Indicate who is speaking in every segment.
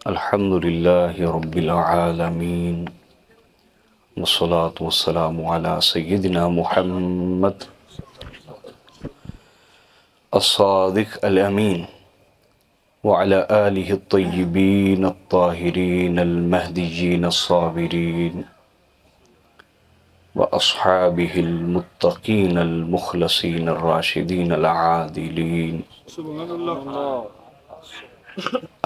Speaker 1: الحمد لله رب العالمين والصلاة والسلام على سيدنا محمد الصادق الأمين وعلى آله الطيبين الطاهرين المهديين الصابرين وأصحابه المتقين المخلصين الراشدين العادلين.
Speaker 2: سبحان الله.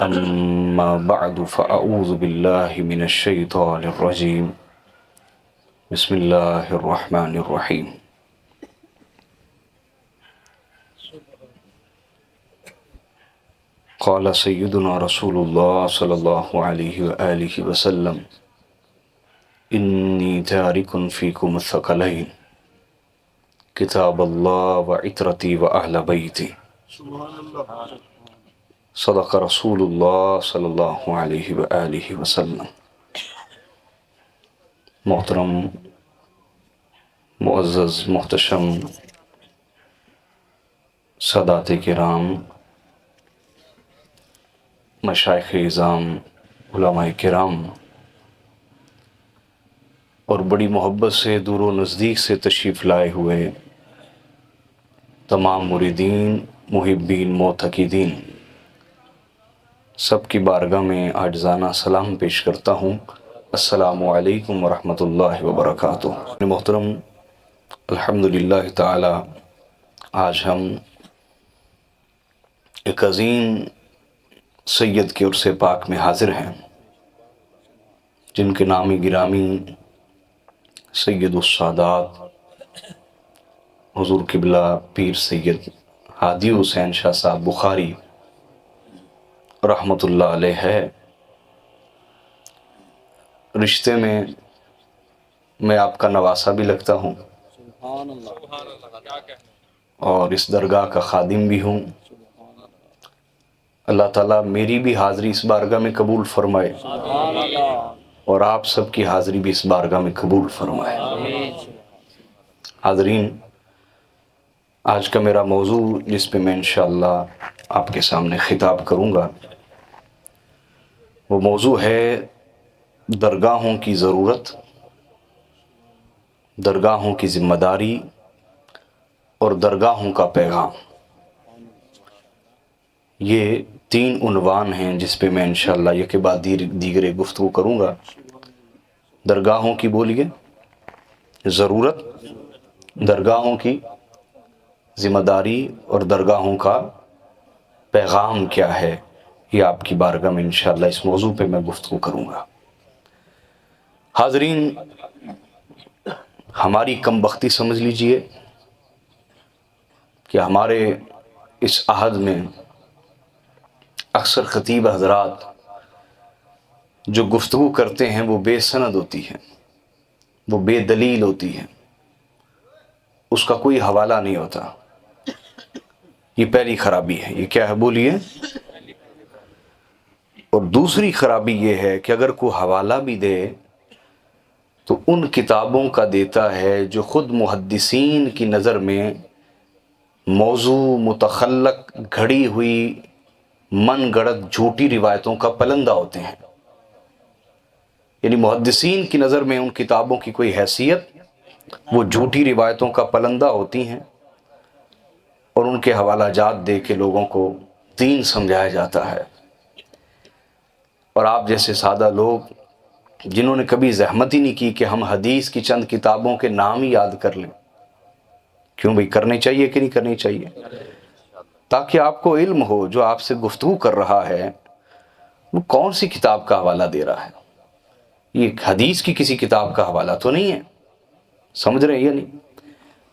Speaker 1: أما بعد فأعوذ بالله من الشيطان الرجيم. بسم الله الرحمن الرحيم. قال سيدنا رسول الله صلى الله عليه وآله وسلم: إني تارك فيكم الثقلين كتاب الله وعترتي وأهل بيتي.
Speaker 2: سبحان الله.
Speaker 1: صدق رسول اللہ صلی اللہ علیہ وآلہ وسلم. محترم، معزز، محتشم سادات کرام، مشائخ اعظام، علماء کرام اور بڑی محبت سے دور و نزدیک سے تشریف لائے ہوئے تمام مریدین، محبین، معتقدین، سب کی بارگاہ میں عاجزانہ سلام پیش کرتا ہوں. السلام علیکم ورحمۃ اللہ وبرکاتہ. محترم، الحمدللہ تعالی آج ہم ایک عظیم سید کے عرص پاک میں حاضر ہیں، جن کے نامی گرامی سید السادات حضور قبلہ پیر سید ہادی حسین شاہ صاحب بخاری رحمۃ اللہ علیہ ہے. رشتے میں میں آپ کا نواسا بھی لگتا ہوں اور اس درگاہ کا خادم بھی ہوں. اللہ تعالیٰ میری بھی حاضری اس بارگاہ میں قبول فرمائے اور آپ سب کی حاضری بھی اس بارگاہ میں قبول فرمائے. حاضرین، آج کا میرا موضوع جس پہ میں انشاءاللہ آپ کے سامنے خطاب کروں گا، وہ موضوع ہے درگاہوں کی ضرورت، درگاہوں کی ذمہ داری اور درگاہوں کا پیغام. یہ تین عنوان ہیں جس پہ میں انشاءاللہ یہ کے بعد دیگر گفتگو کروں گا. درگاہوں کی بولیے ضرورت، درگاہوں کی ذمہ داری اور درگاہوں کا پیغام کیا ہے، یہ آپ کی بارگاہ میں انشاءاللہ اس موضوع پہ میں گفتگو کروں گا. حاضرین، ہماری کم بختی سمجھ لیجئے کہ ہمارے اس عہد میں اکثر خطیب حضرات جو گفتگو کرتے ہیں وہ بے سند ہوتی ہے، وہ بے دلیل ہوتی ہے، اس کا کوئی حوالہ نہیں ہوتا. یہ پہلی خرابی ہے. یہ کیا ہے بولیے؟ اور دوسری خرابی یہ ہے کہ اگر کوئی حوالہ بھی دے تو ان کتابوں کا دیتا ہے جو خود محدثین کی نظر میں موضوع، متخلق، گھڑی ہوئی، من گڑت جھوٹی روایتوں کا پلندہ ہوتے ہیں. یعنی محدثین کی نظر میں ان کتابوں کی کوئی حیثیت، وہ جھوٹی روایتوں کا پلندہ ہوتی ہیں اور ان کے حوالہ جات دے کے لوگوں کو دین سمجھایا جاتا ہے. اور آپ جیسے سادہ لوگ جنہوں نے کبھی زحمت ہی نہیں کی کہ ہم حدیث کی چند کتابوں کے نام ہی یاد کر لیں، کیوں بھئی کرنی چاہیے کہ نہیں کرنی چاہیے؟ تاکہ آپ کو علم ہو جو آپ سے گفتگو کر رہا ہے وہ کون سی کتاب کا حوالہ دے رہا ہے. یہ حدیث کی کسی کتاب کا حوالہ تو نہیں ہے، سمجھ رہے ہیں یا نہیں؟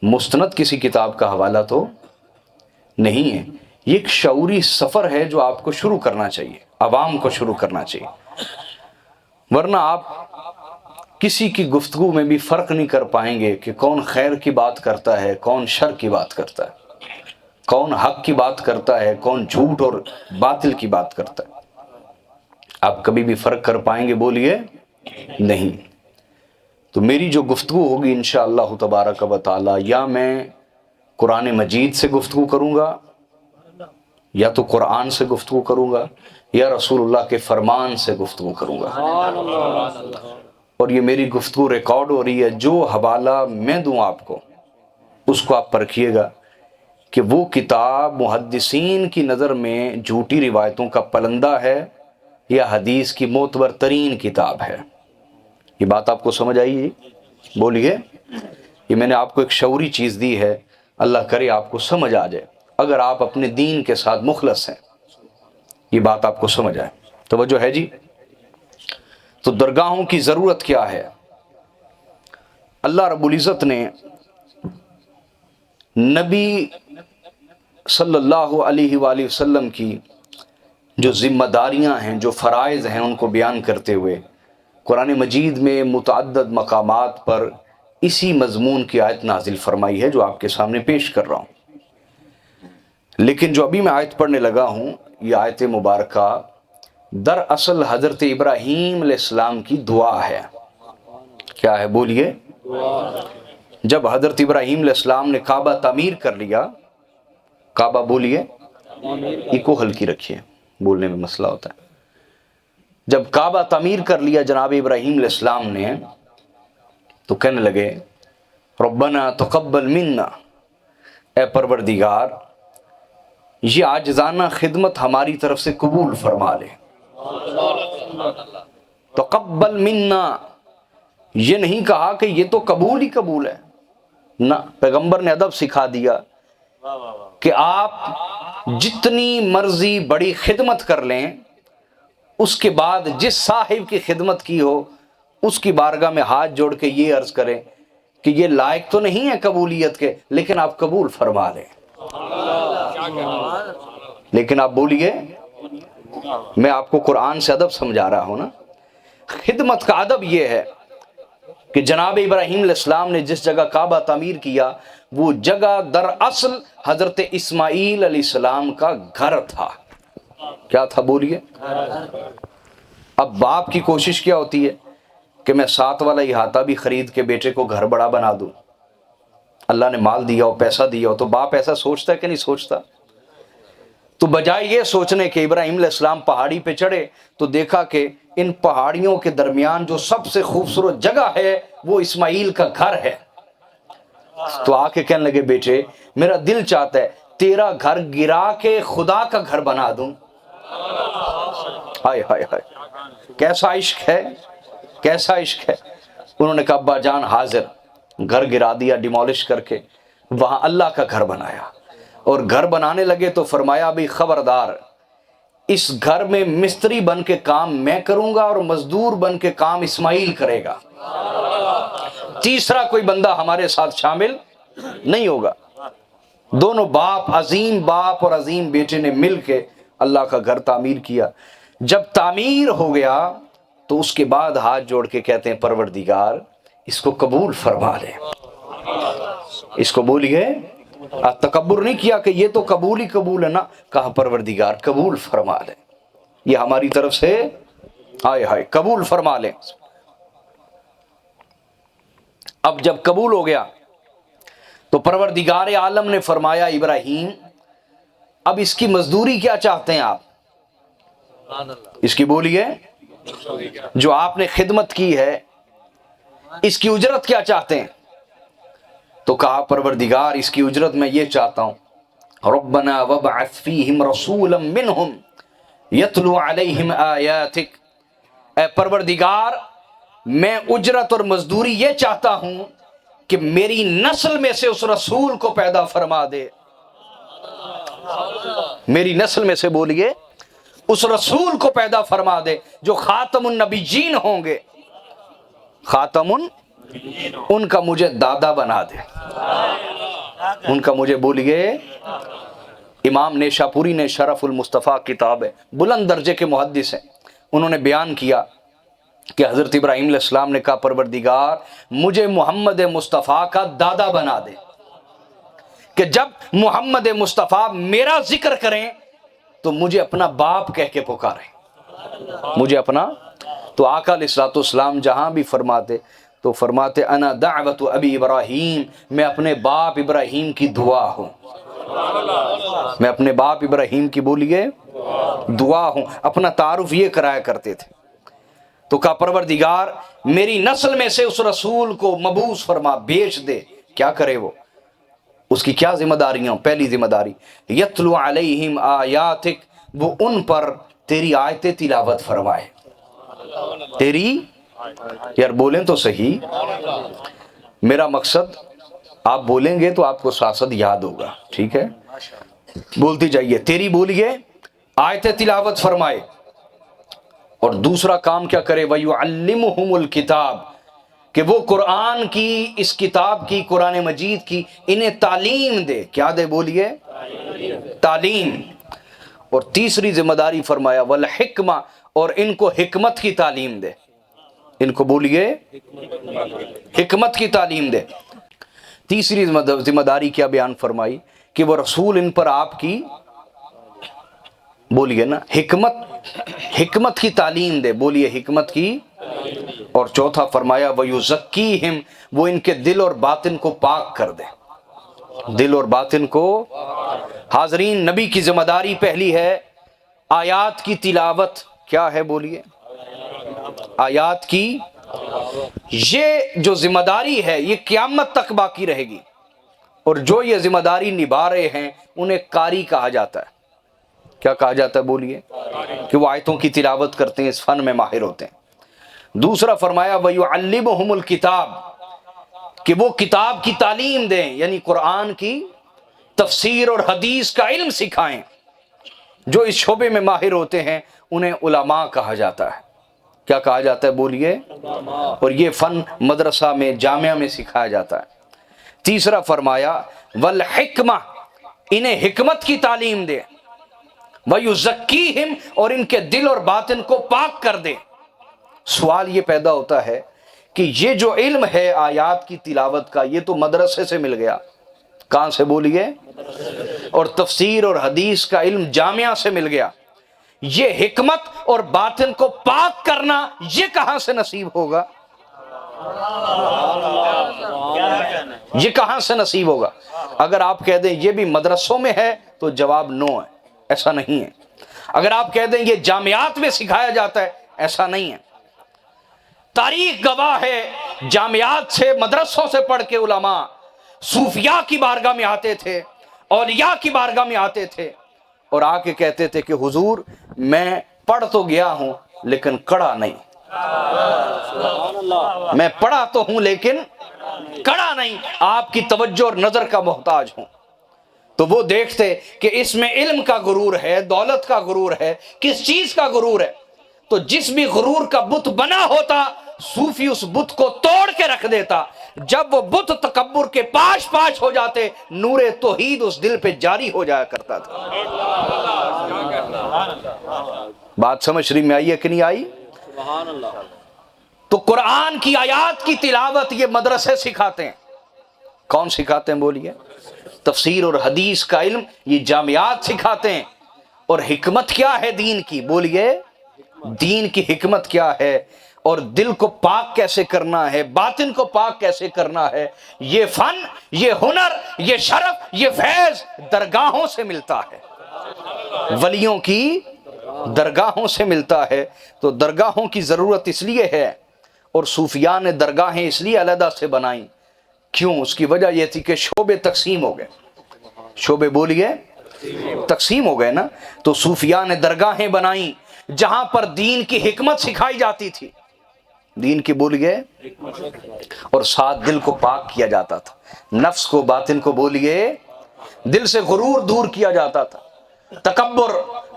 Speaker 1: مستند کسی کتاب کا حوالہ تو نہیں ہے. یہ ایک شعوری سفر ہے جو آپ کو شروع کرنا چاہیے، عوام کو شروع کرنا چاہیے. ورنہ آپ کسی کی گفتگو میں بھی فرق نہیں کر پائیں گے کہ کون خیر کی بات کرتا ہے، کون شر کی بات کرتا ہے، کون حق کی بات کرتا ہے، کون جھوٹ اور باطل کی بات کرتا ہے. آپ کبھی بھی فرق کر پائیں گے بولیے؟ نہیں. تو میری جو گفتگو ہوگی انشاءاللہ تبارک و تعالی، یا میں قرآن مجید سے گفتگو کروں گا، یا تو قرآن سے گفتگو کروں گا یا رسول اللہ کے فرمان سے گفتگو کروں گا، اور یہ میری گفتگو ریکارڈ ہو رہی ہے۔ جو حوالہ میں دوں آپ کو، اس کو آپ پرکھیے گا کہ وہ کتاب محدثین کی نظر میں جھوٹی روایتوں کا پلندہ ہے یا حدیث کی معتبر ترین کتاب ہے۔ یہ بات آپ کو سمجھ آئی جی؟ بولیے۔ یہ میں نے آپ کو ایک شعوری چیز دی ہے، اللہ کرے آپ کو سمجھ آ جائے، اگر آپ اپنے دین کے ساتھ مخلص ہیں، یہ بات آپ کو سمجھ آئے۔ توجہ ہے جی؟ تو درگاہوں کی ضرورت کیا ہے؟ اللہ رب العزت نے نبی صلی اللہ علیہ وآلہ وسلم کی جو ذمہ داریاں ہیں، جو فرائض ہیں، ان کو بیان کرتے ہوئے قرآن مجید میں متعدد مقامات پر اسی مضمون کی آیت نازل فرمائی ہے جو آپ کے سامنے پیش کر رہا ہوں۔ لیکن جو ابھی میں آیت پڑھنے لگا ہوں، یہ آیت مبارکہ دراصل حضرت ابراہیم علیہ السلام کی دعا ہے۔ کیا ہے؟ بولیے۔ جب حضرت ابراہیم علیہ السلام نے کعبہ تعمیر کر لیا، کعبہ بولیے، ایکو ہلکی رکھیے، بولنے میں مسئلہ ہوتا ہے۔ جب کعبہ تعمیر کر لیا جناب ابراہیم علیہ السلام نے، تو کہنے لگے ربنا تقبل منا، اے پروردگار یہ عاجزانہ خدمت ہماری طرف سے قبول فرما لے۔ تقبل منا، یہ نہیں کہا کہ یہ تو قبول ہی قبول ہے، نہ، پیغمبر نے ادب سکھا دیا کہ آپ جتنی مرضی بڑی خدمت کر لیں، اس کے بعد جس صاحب کی خدمت کی ہو اس کی بارگاہ میں ہاتھ جوڑ کے یہ عرض کریں کہ یہ لائق تو نہیں ہے قبولیت کے، لیکن آپ قبول فرما لیں۔ لیکن آپ بولیے، میں آپ کو قرآن سے ادب سمجھا رہا ہوں نا۔ خدمت کا ادب یہ ہے کہ جناب ابراہیم علیہ السلام نے جس جگہ کعبہ تعمیر کیا، وہ جگہ دراصل حضرت اسماعیل علیہ السلام کا گھر تھا۔ کیا تھا؟ بولیے۔ اب باپ کی کوشش کیا ہوتی ہے کہ میں 7 والا احاطہ بھی خرید کے بیٹے کو گھر بڑا بنا دوں۔ اللہ نے مال دیا ہو، پیسہ دیا ہو، تو باپ ایسا سوچتا ہے کہ نہیں سوچتا؟ تو بجائے یہ سوچنے کہ ابراہیم علیہ السلام پہاڑی پہ چڑھے، تو دیکھا کہ ان پہاڑیوں کے درمیان جو سب سے خوبصورت جگہ ہے وہ اسماعیل کا گھر ہے۔ تو آ کے کہنے لگے بیٹے میرا دل چاہتا ہے تیرا گھر گرا کے خدا کا گھر بنا دوں۔ ہائے ہائے ہائے، کیسا عشق ہے، کیسا عشق ہے۔ انہوں نے کہا ابا جان حاضر، گھر گرا دیا ڈیمولش کر کے، وہاں اللہ کا گھر بنایا، اور گھر بنانے لگے تو فرمایا بھی خبردار، اس گھر میں مستری بن کے کام میں کروں گا اور مزدور بن کے کام اسماعیل کرے گا، تیسرا کوئی بندہ ہمارے ساتھ شامل نہیں ہوگا۔ دونوں باپ، عظیم باپ اور عظیم بیٹے نے مل کے اللہ کا گھر تعمیر کیا۔ جب تعمیر ہو گیا تو اس کے بعد ہاتھ جوڑ کے کہتے ہیں پروردگار اس کو قبول فرما لے۔ اس کو بولیے، تکبر نہیں کیا کہ یہ تو قبول ہی قبول ہے نا، کہا پروردگار قبول فرما لے، یہ ہماری طرف سے ہائے ہائے قبول فرما لے۔ اب جب قبول ہو گیا تو پروردگار عالم نے فرمایا ابراہیم اب اس کی مزدوری کیا چاہتے ہیں آپ؟ اس کی بولیے، جو آپ نے خدمت کی ہے اس کی اجرت کیا چاہتے ہیں؟ تو کہا پروردگار اس کی اجرت میں یہ چاہتا ہوں، ربنا وابعث فیہم رسولا منہم یتلو علیہم آیاتک، اے پروردگار میں اجرت اور مزدوری یہ چاہتا ہوں کہ میری نسل میں سے اس رسول کو پیدا فرما دے، میری نسل میں سے بولیے اس رسول کو پیدا فرما دے جو خاتم النبیین ہوں گے، خاتم ان کا مجھے دادا بنا دے، ان کا مجھے بولیے۔ امام نیشاپوری نے شرف المصطفیٰ کتاب ہے، بلند درجے کے محدث ہیں، انہوں نے بیان کیا کہ حضرت ابراہیم علیہ السلام نے کہا پروردگار مجھے محمد مصطفیٰ کا دادا بنا دے، کہ جب محمد مصطفیٰ میرا ذکر کریں تو مجھے اپنا باپ کہہ کے پکاریں، مجھے اپنا۔ تو آقا علیہ الصلوۃ والسلام جہاں بھی فرماتے تو فرماتے انا دعوت ابی ابراہیم، میں اپنے باپ ابراہیم کی دعا ہوں۔ میں اپنے باپ ابراہیم کی بولیے دعا ہوں. اپنا تعارف یہ کرایا کرتے تھے. تو کہا پروردگار میری نسل میں سے اس رسول کو مبعوث فرما، بھیج دے. کیا کرے وہ؟ اس کی کیا ذمہ داریاں؟ پہلی ذمہ داری یتلو علیہم آیاتک، وہ ان پر تیری آیتیں تلاوت فرمائے. تیری، یار بولیں تو صحیح. میرا مقصد آپ بولیں گے تو آپ کو ساتھ یاد ہوگا، ٹھیک ہے؟ بولتی جائیے. تیری بولیے آیتیں تلاوت فرمائے. اور دوسرا کام کیا کرے؟ وَيُعَلِّمُهُمُ الْكِتَابِ، کہ وہ قرآن کی، اس کتاب کی، قرآن مجید کی انہیں تعلیم دے. کیا دے؟ بولیے تعلیم. اور تیسری ذمہ داری فرمایا والحکمہ، اور ان کو حکمت کی تعلیم دے. ان کو بولیے حکمت کی تعلیم دے. تیسری ذمہ داری کیا بیان فرمائی؟ کہ وہ رسول ان پر آپ کی، بولیے نا، حکمت کی تعلیم دے. بولیے حکمت کی. اور چوتھا فرمایا وَيُزَكِّيهِمْ، وہ ان کے دل اور باطن کو پاک کر دے. دل اور باطن کو. حاضرین، نبی کی ذمہ داری پہلی ہے آیات کی تلاوت. کیا ہے؟ بولیے آیات کی. یہ جو ذمہ داری ہے یہ قیامت تک باقی رہے گی. اور جو یہ ذمہ داری نبھا رہے ہیں انہیں قاری کہا جاتا ہے. کیا کہا جاتا ہے؟ بولیے. کہ وہ آیتوں کی تلاوت کرتے ہیں، اس فن میں ماہر ہوتے ہیں. دوسرا فرمایا وَيُعَلِّمُهُمُ الْكِتَابِ، کہ وہ کتاب کی تعلیم دیں، یعنی قرآن کی تفسیر اور حدیث کا علم سکھائیں. جو اس شعبے میں ماہر ہوتے ہیں انہیں علماء کہا جاتا ہے. کیا کہا جاتا ہے؟ بولیے. اور یہ فن مدرسہ میں، جامعہ میں سکھایا جاتا ہے. تیسرا فرمایا والحکمہ، انہیں حکمت کی تعلیم دے. وَيُزَكِّيهِمْ، اور ان کے دل اور باطن کو پاک کر دے. سوال یہ پیدا ہوتا ہے کہ یہ جو علم ہے آیات کی تلاوت کا، یہ تو مدرسے سے مل گیا. کہاں سے؟ بولیے. اور تفسیر اور حدیث کا علم جامعہ سے مل گیا. یہ حکمت اور باطن کو پاک کرنا یہ کہاں سے نصیب ہوگا؟ یہ کہاں سے نصیب ہوگا؟ اگر آپ کہہ دیں یہ بھی مدرسوں میں ہے تو جواب نو ہے، ایسا نہیں ہے. اگر آپ کہہ دیں یہ جامعات میں سکھایا جاتا ہے، ایسا نہیں ہے. تاریخ گواہ ہے، جامعات سے، مدرسوں سے پڑھ کے علماء صوفیاء کی بارگاہ میں آتے تھے، اولیاء کی بارگاہ میں آتے تھے، اور آ کے کہتے تھے کہ حضور میں پڑھ تو گیا ہوں لیکن کڑا نہیں. میں پڑھا تو ہوں لیکن کڑا نہیں، آپ کی توجہ اور نظر کا محتاج ہوں. تو وہ دیکھتے کہ اس میں علم کا غرور ہے، دولت کا غرور ہے، کس چیز کا غرور ہے. تو جس بھی غرور کا بت بنا ہوتا صوفی اس بت کو توڑ کے رکھ دیتا. جب وہ بت تکبر کے پاش پاش ہو جاتے، نور توحید اس دل پہ جاری ہو جایا کرتا تھا. بات سمجھ رہی میں آئی ہے کہ نہیں آئی؟ تو قرآن کی آیات کی تلاوت یہ مدرسے سکھاتے ہیں. کون سکھاتے ہیں؟ بولیے. تفسیر اور حدیث کا علم یہ جامعات سکھاتے ہیں. اور حکمت کیا ہے دین کی؟ بولیے. دین کی حکمت کیا ہے، اور دل کو پاک کیسے کرنا ہے، باطن کو پاک کیسے کرنا ہے، یہ فن، یہ ہنر، یہ شرف، یہ فیض درگاہوں سے ملتا ہے، ولیوں کی درگاہوں سے ملتا ہے. تو درگاہوں کی ضرورت اس لیے ہے، اور صوفیاء نے درگاہیں اس لیے علیحدہ سے بنائیں. کیوں؟ اس کی وجہ یہ تھی کہ شعبے تقسیم ہو گئے. شعبے بولیے تقسیم ہو گئے نا. تو صوفیاء نے درگاہیں بنائیں جہاں پر دین کی حکمت سکھائی جاتی تھی، دین کی بولیے، اور ساتھ دل کو پاک کیا جاتا تھا، نفس کو، باطن کو بولیے، دل سے غرور دور کیا جاتا تھا. تکبر،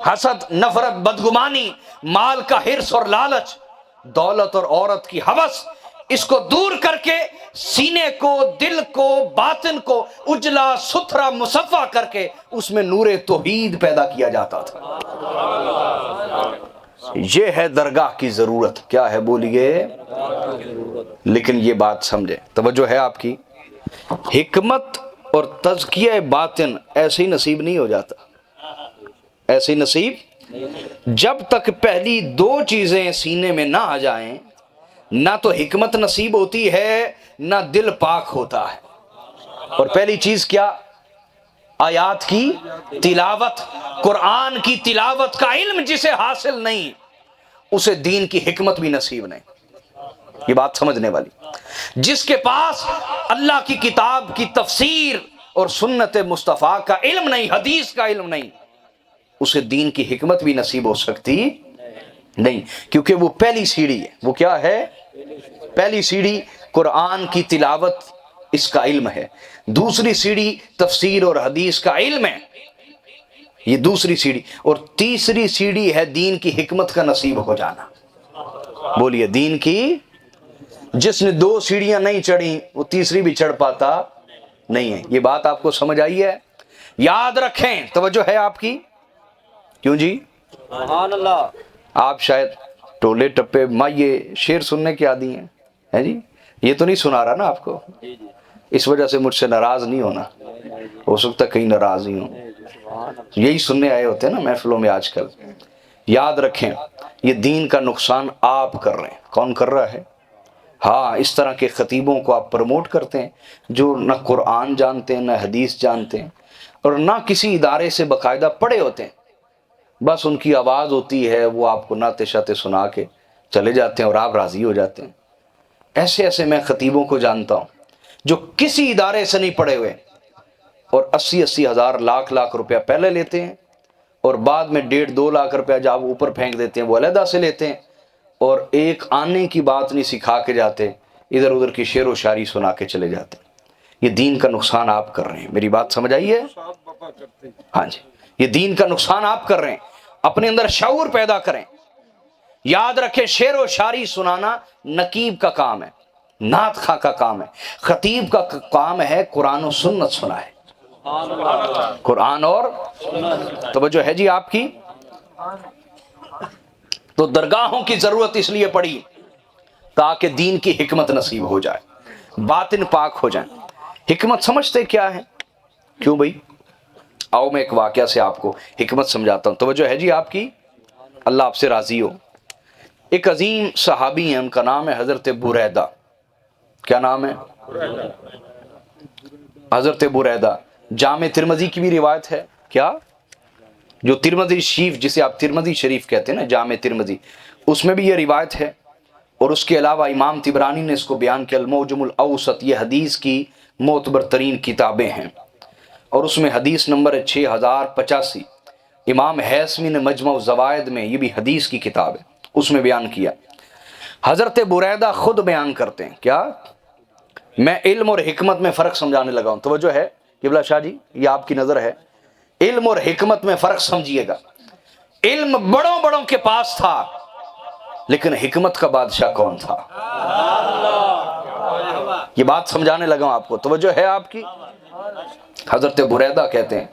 Speaker 1: حسد، نفرت، بدگمانی، مال کا حرص اور لالچ، دولت اور عورت کی ہوس، اس کو دور کر کے سینے کو، دل کو، باطن کو اجلا ستھرا مصفا کر کے اس میں نور توحید پیدا کیا جاتا تھا. یہ ہے درگاہ کی ضرورت. کیا ہے؟ بولیے. لیکن یہ بات سمجھے، توجہ ہے آپ کی، حکمت اور تزکیہ باطن ایسے ہی نصیب نہیں ہو جاتا. ایسے ہی نصیب، جب تک پہلی دو چیزیں سینے میں نہ آ جائیں، نہ تو حکمت نصیب ہوتی ہے، نہ دل پاک ہوتا ہے. اور پہلی چیز کیا؟ آیات کی تلاوت، قرآن کی تلاوت کا علم جسے حاصل نہیں اسے دین کی حکمت بھی نصیب نہیں. یہ بات سمجھنے والی. جس کے پاس اللہ کی کتاب کی تفسیر اور سنت مصطفیٰ کا علم نہیں، حدیث کا علم نہیں، اسے دین کی حکمت بھی نصیب ہو سکتی نہیں، کیونکہ وہ پہلی سیڑھی ہے. وہ کیا ہے؟ پہلی سیڑھی قرآن کی تلاوت، اس کا علم ہے. دوسری سیڑھی تفسیر اور حدیث کا علم ہے، یہ دوسری سیڑھی. اور تیسری سیڑھی ہے دین کی حکمت کا نصیب ہو جانا. بولیے دین کی. جس نے دو سیڑھیاں نہیں چڑھی وہ تیسری بھی چڑھ پاتا نہیں ہے. یہ بات آپ کو سمجھ آئی ہے؟ یاد رکھیں. توجہ ہے آپ کی؟ کیوں جی؟
Speaker 2: سبحان اللہ.
Speaker 1: آپ شاید ٹولے ٹپے مائیے شعر سننے کے عادی ہیں جی. یہ تو نہیں سنا رہا نا آپ کو، اس وجہ سے مجھ سے ناراض نہیں ہونا. ہو سکتا ہے کہیں ناراض ہی ہوں. یہی سننے آئے ہوتے ہیں نا محفلوں میں آج کل. یاد رکھیں یہ دین کا نقصان آپ کر رہے ہیں. کون کر رہا ہے؟ ہاں، اس طرح کے خطیبوں کو آپ پروموٹ کرتے ہیں جو نہ قرآن جانتے ہیں، نہ حدیث جانتے ہیں، اور نہ کسی ادارے سے باقاعدہ پڑھے ہوتے ہیں. بس ان کی آواز ہوتی ہے، وہ آپ کو نعتیں شاتیں سنا کے چلے جاتے ہیں اور آپ راضی ہو جاتے ہیں. ایسے ایسے میں خطیبوں کو جانتا ہوں جو کسی ادارے سے نہیں پڑھے ہوئے اور 80 ہزار لاکھ روپیہ پہلے لیتے ہیں اور بعد میں 1.5-2 لاکھ روپیہ جب اوپر پھینک دیتے ہیں وہ علیحدہ سے لیتے ہیں، اور ایک آنے کی بات نہیں سکھا کے جاتے، ادھر ادھر کی شعر و شاعری سنا کے چلے جاتے. یہ دین کا نقصان آپ کر رہے ہیں. میری بات سمجھ آئی ہے؟ ہاں جی، یہ دین کا نقصان آپ کر رہے ہیں. اپنے اندر شعور پیدا کریں. یاد رکھیں شعر و شاعری سنانا نقیب کا کام ہے، نعت خواں کا کام ہے. خطیب کا کام ہے قرآن و سنت سنائے. قرآن اور توجہ ہے جی آپ کی؟ تو درگاہوں کی ضرورت اس لیے پڑی تاکہ دین کی حکمت نصیب ہو جائے، باطن پاک ہو جائیں. حکمت سمجھتے کیا ہے؟ کیوں بھائی؟ آؤ میں ایک واقعہ سے آپ کو حکمت سمجھاتا ہوں. توجہ ہے جی آپ کی؟ اللہ آپ سے راضی ہو. ایک عظیم صحابی ہیں، ان کا نام ہے حضرت بریدہ. کیا نام ہے؟ حضرت بریدہ. جامع ترمذی کی بھی روایت ہے. کیا؟ جو ترمذی شریف جسے آپ ترمذی شریف کہتے ہیں نا، جامع ترمذی، اس میں بھی یہ روایت ہے. اور اس کے علاوہ امام طبرانی نے اس کو بیان کیا المعجم الاوسط. یہ حدیث کی معتبر ترین کتابیں ہیں اور اس میں حدیث نمبر ہے 6085. امام حیثمی نے مجمع الزوائد میں، یہ بھی حدیث کی کتاب ہے، اس میں بیان کیا. حضرت بریدہ خود بیان کرتے ہیں. کیا؟ میں علم اور حکمت میں فرق سمجھانے لگا ہوں. توجہ ہے قبلہ شاہ جی، یہ آپ کی نظر ہے. علم اور حکمت میں فرق سمجھیے گا. علم بڑوں بڑوں کے پاس تھا لیکن حکمت کا بادشاہ کون تھا؟ یہ بات سمجھانے لگا ہوں آپ کو. توجہ ہے آپ کی؟ حضرت بریدہ کہتے ہیں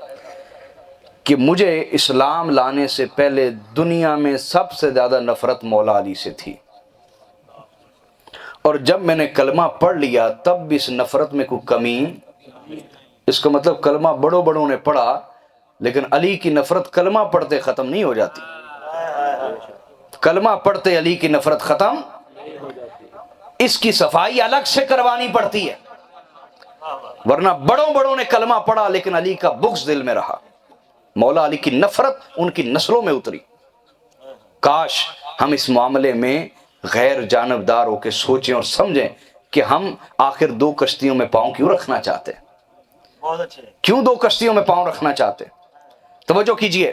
Speaker 1: کہ مجھے اسلام لانے سے پہلے دنیا میں سب سے زیادہ نفرت مولا علی سے تھی، اور جب میں نے کلمہ پڑھ لیا تب بھی اس نفرت میں کوئی کمی. اس کا مطلب کلمہ بڑوں نے پڑھا لیکن علی کی نفرت کلمہ پڑھتے ختم نہیں ہو جاتی. کلمہ پڑھتے علی کی نفرت ختم، اس کی صفائی الگ سے کروانی پڑتی ہے. ورنہ بڑوں نے کلمہ پڑھا لیکن علی کا بغض دل میں رہا، مولا علی کی نفرت ان کی نسلوں میں اتری. کاش ہم اس معاملے میں غیر جانبدار ہو کے سوچیں اور سمجھیں کہ ہم آخر 2 کشتیوں میں پاؤں کیوں رکھنا چاہتے ہیں. کیوں 2 کشتیوں میں پاؤں رکھنا چاہتے؟ توجہ کیجئے.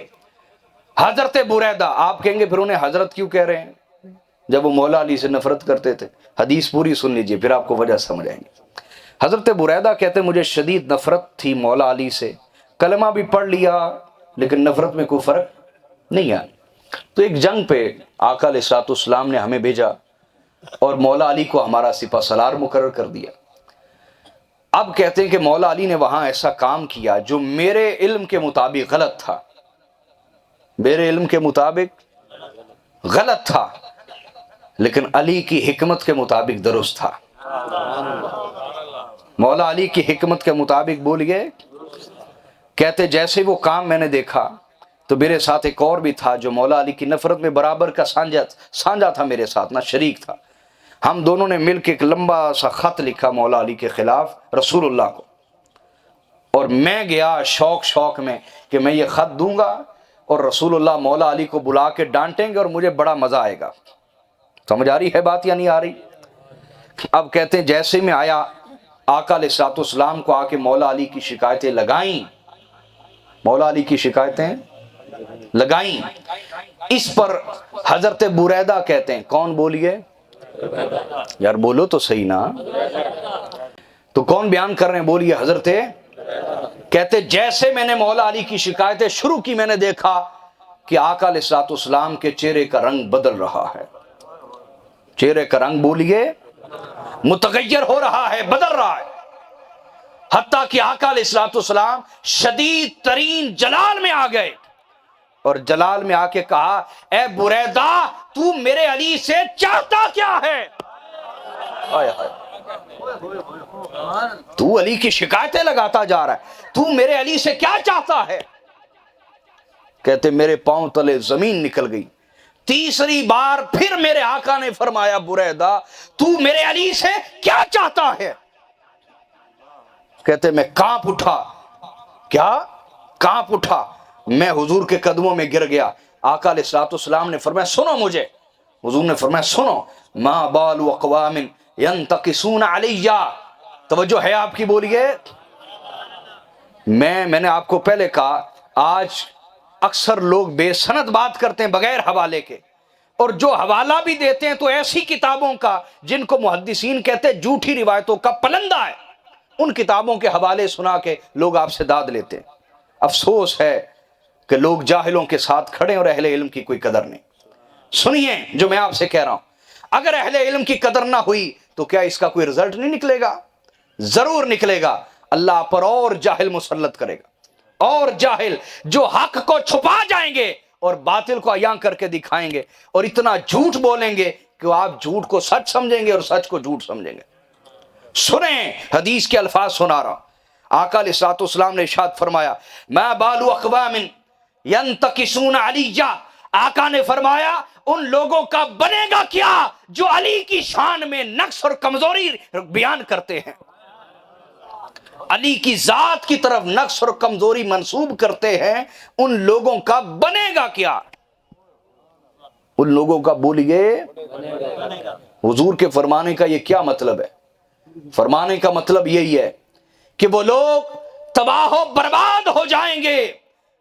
Speaker 1: حضرت بریدہ، آپ کہیں گے پھر انہیں حضرت کیوں کہہ رہے ہیں جب وہ مولا علی سے نفرت کرتے تھے؟ حدیث پوری سن لیجئے پھر آپ کو وجہ سمجھ آئیں گے. حضرت بریدہ کہتے ہیں مجھے شدید نفرت تھی مولا علی سے، کلمہ بھی پڑھ لیا لیکن نفرت میں کوئی فرق نہیں آیا. تو ایک جنگ پہ آقا علیہ الصلوۃ والسلام نے ہمیں بھیجا اور مولا علی کو ہمارا سپہ سالار مقرر کر دیا. اب کہتے ہیں کہ مولا علی نے وہاں ایسا کام کیا جو میرے علم کے مطابق غلط تھا، میرے علم کے مطابق غلط تھا لیکن علی کی حکمت کے مطابق درست تھا. مولا علی کی حکمت کے مطابق بولیے. کہتے جیسے وہ کام میں نے دیکھا تو میرے ساتھ ایک اور بھی تھا جو مولا علی کی نفرت میں برابر کا سانجا تھا، میرے ساتھ نہ شریک تھا. ہم دونوں نے مل کے ایک لمبا سا خط لکھا مولا علی کے خلاف رسول اللہ کو. اور میں گیا شوق میں کہ میں یہ خط دوں گا اور رسول اللہ مولا علی کو بلا کے ڈانٹیں گے اور مجھے بڑا مزہ آئے گا. سمجھ آ رہی ہے بات یا نہیں آ رہی؟ اب کہتے ہیں جیسے میں آیا آقا علیہ الصلوۃ والسلام کو آ کے مولا علی کی شکایتیں لگائیں، مولا علی کی شکایتیں لگائیں. اس پر حضرت بریدہ کہتے ہیں، کون بولیے یار، بولو تو صحیح نا. تو کون بیان کر رہے ہیں؟ بولیے حضرت. کہتے جیسے میں نے مولا علی کی شکایتیں شروع کی، میں نے دیکھا کہ آقا علیہ الصلوۃ والسلام کے چہرے کا رنگ بدل رہا ہے. چہرے کا رنگ بولیے متغیر ہو رہا ہے، بدل رہا ہے. حتیٰ کہ آقا علیہ الصلوۃ والسلام شدید ترین جلال میں آ گئے اور جلال میں آ کے کہا، اے بریدہ تو میرے علی سے چاہتا کیا ہے؟ ہائے ہائے، تو علی کی شکایتیں لگاتا جا رہا ہے، تو میرے علی سے کیا چاہتا ہے؟ کہتے میرے پاؤں تلے زمین نکل گئی. تیسری بار پھر میرے آقا نے فرمایا، بریدہ تو میرے علی سے کیا چاہتا ہے؟ کہتے میں کانپ اٹھا. کیا کانپ اٹھا؟ میں حضور کے قدموں میں گر گیا. آقا علیہ الصلوۃ والسلام نے فرمایا سنو مجھے. حضور نے فرمایا سنو، ما بال اقوام ینتقصون علی. توجہ ہے آپ کی، بولیے. میں نے آپ کو پہلے کہا آج اکثر لوگ بے سند بات کرتے ہیں بغیر حوالے کے، اور جو حوالہ بھی دیتے ہیں تو ایسی کتابوں کا جن کو محدثین کہتے ہیں جھوٹی روایتوں کا پلندہ ہے، ان کتابوں کے حوالے سنا کے لوگ آپ سے داد لیتے ہیں. افسوس ہے کہ لوگ جاہلوں کے ساتھ کھڑے اور اہل علم کی کوئی قدر نہیں. سنیے جو میں آپ سے کہہ رہا ہوں، اگر اہل علم کی قدر نہ ہوئی تو کیا اس کا کوئی رزلٹ نہیں نکلے گا؟ ضرور نکلے گا. اللہ پر اور جاہل مسلط کرے گا، اور جاہل جو حق کو چھپا جائیں گے اور باطل کو عیاں کر کے دکھائیں گے اور اتنا جھوٹ بولیں گے کہ آپ جھوٹ کو سچ سمجھیں گے اور سچ کو جھوٹ سمجھیں گے. سنیں حدیث کے الفاظ سنا رہا ہوں. آقا علیہ الصلوۃ والسلام نے ارشاد فرمایا، ما بال اقوام ینتقصون علی. آقا نے فرمایا ان لوگوں کا بنے گا کیا جو علی کی شان میں نقص اور کمزوری بیان کرتے ہیں، علی کی ذات کی طرف نقص اور کمزوری منسوب کرتے ہیں. ان لوگوں کا بنے گا کیا؟ ان لوگوں کا بولیے. حضور کے فرمانے کا یہ کیا مطلب ہے؟ فرمانے کا مطلب یہی ہے کہ وہ لوگ تباہ و برباد ہو جائیں گے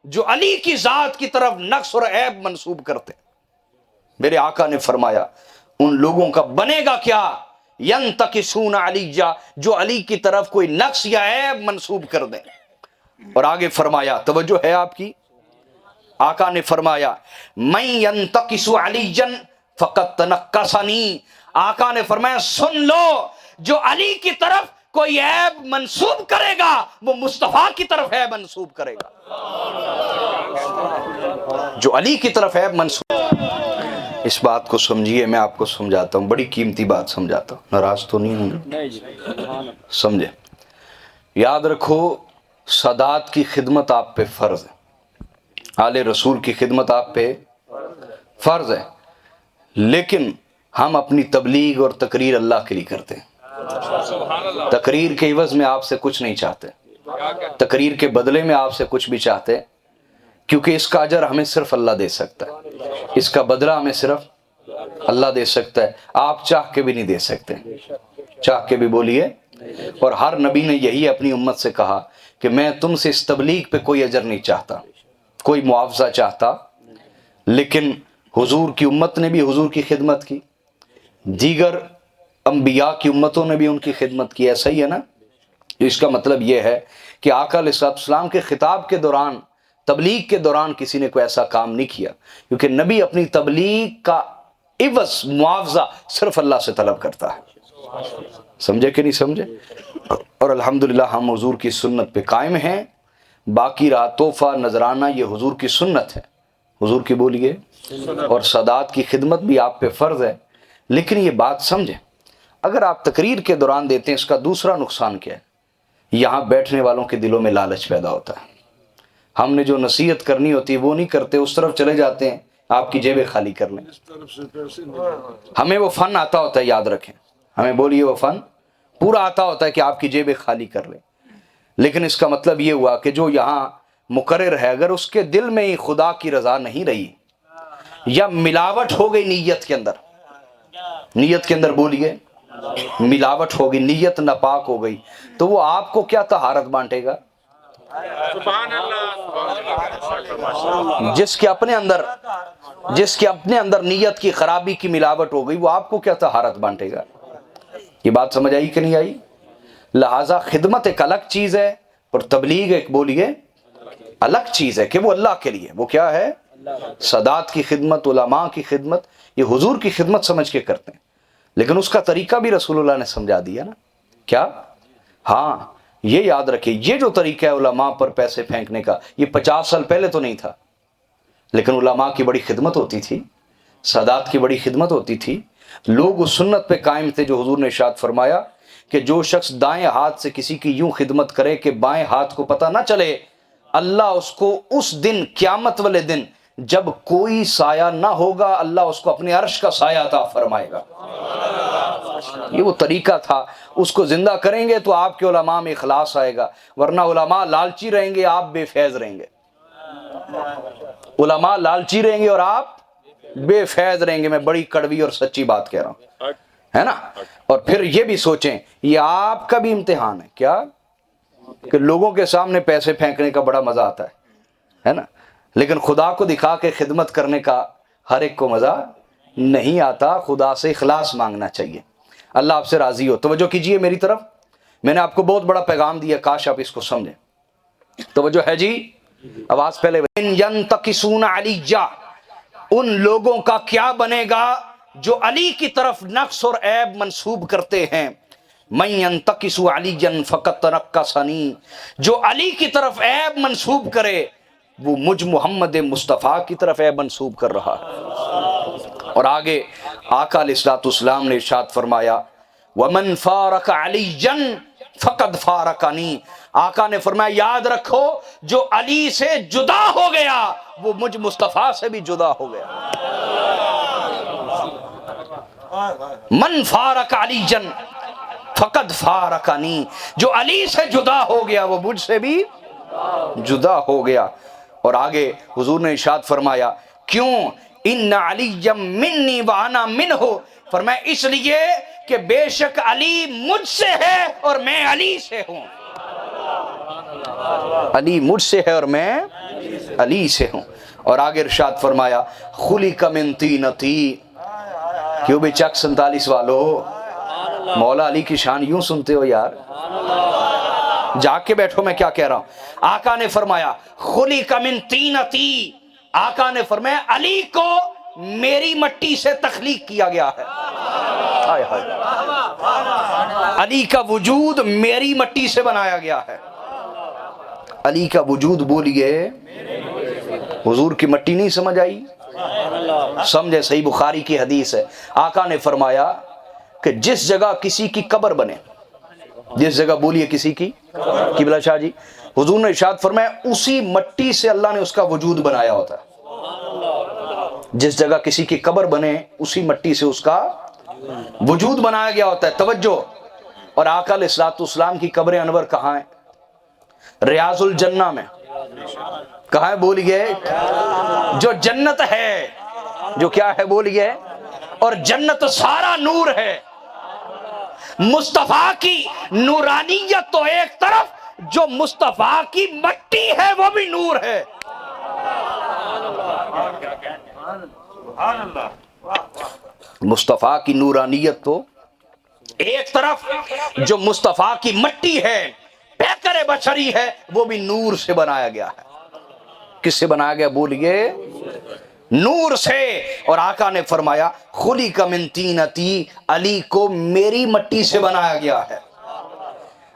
Speaker 1: جو علی کی ذات کی طرف نقص اور عیب منسوب کرتے. میرے آقا نے فرمایا ان لوگوں کا بنے گا کیا ینتقصون علی، جو علی کی طرف کوئی نقص یا عیب منسوب کر دیں. اور آگے فرمایا، توجہ ہے آپ کی، آقا نے فرمایا من ینتقص علی فقد تنقصنی. آقا نے فرمایا سن لو، جو علی کی طرف کوئی عیب منسوب کرے گا وہ مصطفیٰ کی طرف عیب منسوب کرے گا. جو علی کی طرف عیب منسوب. اس بات کو سمجھیے، میں آپ کو سمجھاتا ہوں، بڑی قیمتی بات سمجھاتا ہوں، ناراض تو نہیں ہوں؟ سمجھے. یاد رکھو سادات کی خدمت آپ پہ فرض ہے، آل رسول کی خدمت آپ پہ فرض ہے، لیکن ہم اپنی تبلیغ اور تقریر اللہ کے لیے کرتے ہیں. تقریر کے عوض میں آپ سے کچھ نہیں چاہتے، تقریر کے بدلے میں آپ سے کچھ بھی چاہتے، کیونکہ اس کا اجر ہمیں صرف اللہ دے سکتا ہے، اس کا بدلہ ہمیں صرف اللہ دے سکتا ہے. آپ چاہ کے بھی نہیں دے سکتے، چاہ کے بھی بولیے. اور ہر نبی نے یہی اپنی امت سے کہا کہ میں تم سے اس تبلیغ پہ کوئی اجر نہیں چاہتا، کوئی معاوضہ چاہتا. لیکن حضور کی امت نے بھی حضور کی خدمت کی، دیگر انبیاء کی امتوں نے بھی ان کی خدمت کی. ایسا ہی ہے نا؟ اس کا مطلب یہ ہے کہ آقا علیہ السلام کے خطاب کے دوران، تبلیغ کے دوران کسی نے کوئی ایسا کام نہیں کیا، کیونکہ نبی اپنی تبلیغ کا عوض معاوضہ صرف اللہ سے طلب کرتا ہے. سمجھے کہ نہیں سمجھے؟ اور الحمدللہ ہم حضور کی سنت پہ قائم ہیں. باقی رہا تحفہ نذرانہ، یہ حضور کی سنت ہے، حضور کی بولیے. اور سادات کی خدمت بھی آپ پہ فرض ہے. لیکن یہ بات سمجھیں، اگر آپ تقریر کے دوران دیتے ہیں، اس کا دوسرا نقصان کیا ہے؟ یہاں بیٹھنے والوں کے دلوں میں لالچ پیدا ہوتا ہے. ہم نے جو نصیحت کرنی ہوتی ہے وہ نہیں کرتے، اس طرف چلے جاتے ہیں آپ کی جیبیں خالی کر لیں. ہمیں وہ فن آتا ہوتا ہے، یاد رکھیں، ہمیں بولیے وہ فن پورا آتا ہوتا ہے کہ آپ کی جیبیں خالی کر لیں. لیکن اس کا مطلب یہ ہوا کہ جو یہاں مقرر ہے اگر اس کے دل میں ہی خدا کی رضا نہیں رہی یا ملاوٹ ہو گئی نیت کے اندر بولیے ملاوٹ ہو گئی، نیت ناپاک ہو گئی، تو وہ آپ کو کیا طہارت بانٹے گا؟
Speaker 2: سبحان اللہ،
Speaker 1: جس کے اپنے اندر نیت کی خرابی کی ملاوٹ ہو گئی، وہ آپ کو کیا طہارت بانٹے گا؟ یہ بات سمجھ آئی کہ نہیں آئی؟ لہذا خدمت ایک الگ چیز ہے اور تبلیغ ایک بولیے الگ چیز ہے کہ وہ اللہ کے لیے، وہ کیا ہے؟ سادات کی خدمت، علماء کی خدمت، یہ حضور کی خدمت سمجھ کے کرتے ہیں، لیکن اس کا طریقہ بھی رسول اللہ نے سمجھا دیا نا۔ کیا؟ ہاں، یہ یاد رکھیے، یہ جو طریقہ ہے علماء پر پیسے پھینکنے کا، یہ 50 سال پہلے تو نہیں تھا، لیکن علماء کی بڑی خدمت ہوتی تھی، سادات کی بڑی خدمت ہوتی تھی، لوگ اس سنت پہ قائم تھے جو حضور نے ارشاد فرمایا کہ جو شخص دائیں ہاتھ سے کسی کی یوں خدمت کرے کہ بائیں ہاتھ کو پتہ نہ چلے، اللہ اس کو اس دن، قیامت والے دن جب کوئی سایہ نہ ہوگا، اللہ اس کو اپنے عرش کا سایہ عطا فرمائے گا۔ یہ وہ طریقہ تھا، اس کو زندہ کریں گے تو آپ کے علماء میں اخلاص آئے گا، ورنہ علماء لالچی رہیں گے، آپ بے فیض رہیں گے۔ علماء لالچی رہیں گے اور آپ بے فیض رہیں گے۔ میں بڑی کڑوی اور سچی بات کہہ رہا ہوں، ہے نا؟ اور پھر یہ بھی سوچیں، یہ آپ کا بھی امتحان ہے کیا کہ لوگوں کے سامنے پیسے پھینکنے کا بڑا مزہ آتا ہے نا، لیکن خدا کو دکھا کے خدمت کرنے کا ہر ایک کو مزہ نہیں آتا۔ خدا سے اخلاص مانگنا چاہیے، اللہ آپ سے راضی ہو۔ توجہ کیجئے میری طرف، میں نے آپ کو بہت بڑا پیغام دیا، کاش آپ اس کو سمجھیں۔ توجہ ہے جی؟ آواز پہلے۔ ینتقصون علی، ان لوگوں کا کیا بنے گا جو علی کی طرف نقص اور عیب منسوب کرتے ہیں۔ من ینتقص علیا فقد تنقصنی، جو علی کی طرف عیب منسوب کرے وہ مجھ محمد مصطفیٰ کی طرف عیب منسوب کر رہا ہے۔ اور آگے آقا علیہ الصلوۃ والسلام نے ارشاد فرمایا ومن فارق علیا فقد فارقنی، آقا نے فرمایا یاد رکھو جو علی سے جدا ہو گیا وہ مجھ مصطفیٰ سے بھی جدا ہو گیا۔ من فارق علیا فقد فارقنی، جو علی سے جدا ہو گیا وہ مجھ سے بھی جدا ہو گیا۔ اور آگے حضور نے ارشاد فرمایا کیوں؟ ان علی منی وانا منہ، فرمایا اس لیے کہ بے شک علی مجھ سے ہے اور میں علی سے ہوں۔ علی مجھ سے ہے اور میں علی سے ہوں۔ اور آگے ارشاد فرمایا خلق من طینتی، کیوں بھی چک 47 والو، مولا علی کی شان یوں سنتے ہو یار؟ جاگ کے بیٹھو، میں کیا کہہ رہا ہوں۔ آقا نے فرمایا خلق من طینتی، آقا نے فرمایا علی کو میری مٹی سے تخلیق کیا گیا ہے۔ ہائے ہائے، علی کا وجود میری مٹی سے بنایا گیا ہے۔ علی کا وجود بولیے حضور کی مٹی نہیں سمجھ آئی؟ سمجھے؟ صحیح بخاری کی حدیث ہے، آقا نے فرمایا کہ جس جگہ کسی کی قبر بنے، جس جگہ بولیے کسی کی قبلہ شاہ جی، حضور نے ارشاد فرمایا اسی مٹی سے اللہ نے اس کا وجود بنایا ہوتا ہے۔ جس جگہ کسی کی قبر بنے اسی مٹی سے اس کا وجود بنایا گیا ہوتا ہے۔ توجہ، اور آقا علیہ الصلوۃ والسلام کی قبر انور کہاں ہے؟ ریاض الجنہ میں۔ کہاں ہے بولیے؟ جو جنت ہے، جو کیا ہے بولیے؟ اور جنت سارا نور ہے۔ مصطفیٰ کی نورانیت تو ایک طرف، جو مصطفیٰ کی مٹی ہے وہ بھی نور ہے۔ مصطفیٰ کی نورانیت تو ایک طرف، جو مصطفیٰ کی مٹی ہے، پیکر بشری ہے، وہ بھی نور سے بنایا گیا ہے۔ کس سے بنایا گیا بولیے؟ نور سے۔ اور آقا نے فرمایا خلق من طینتی، علی کو میری مٹی سے بنایا گیا ہے۔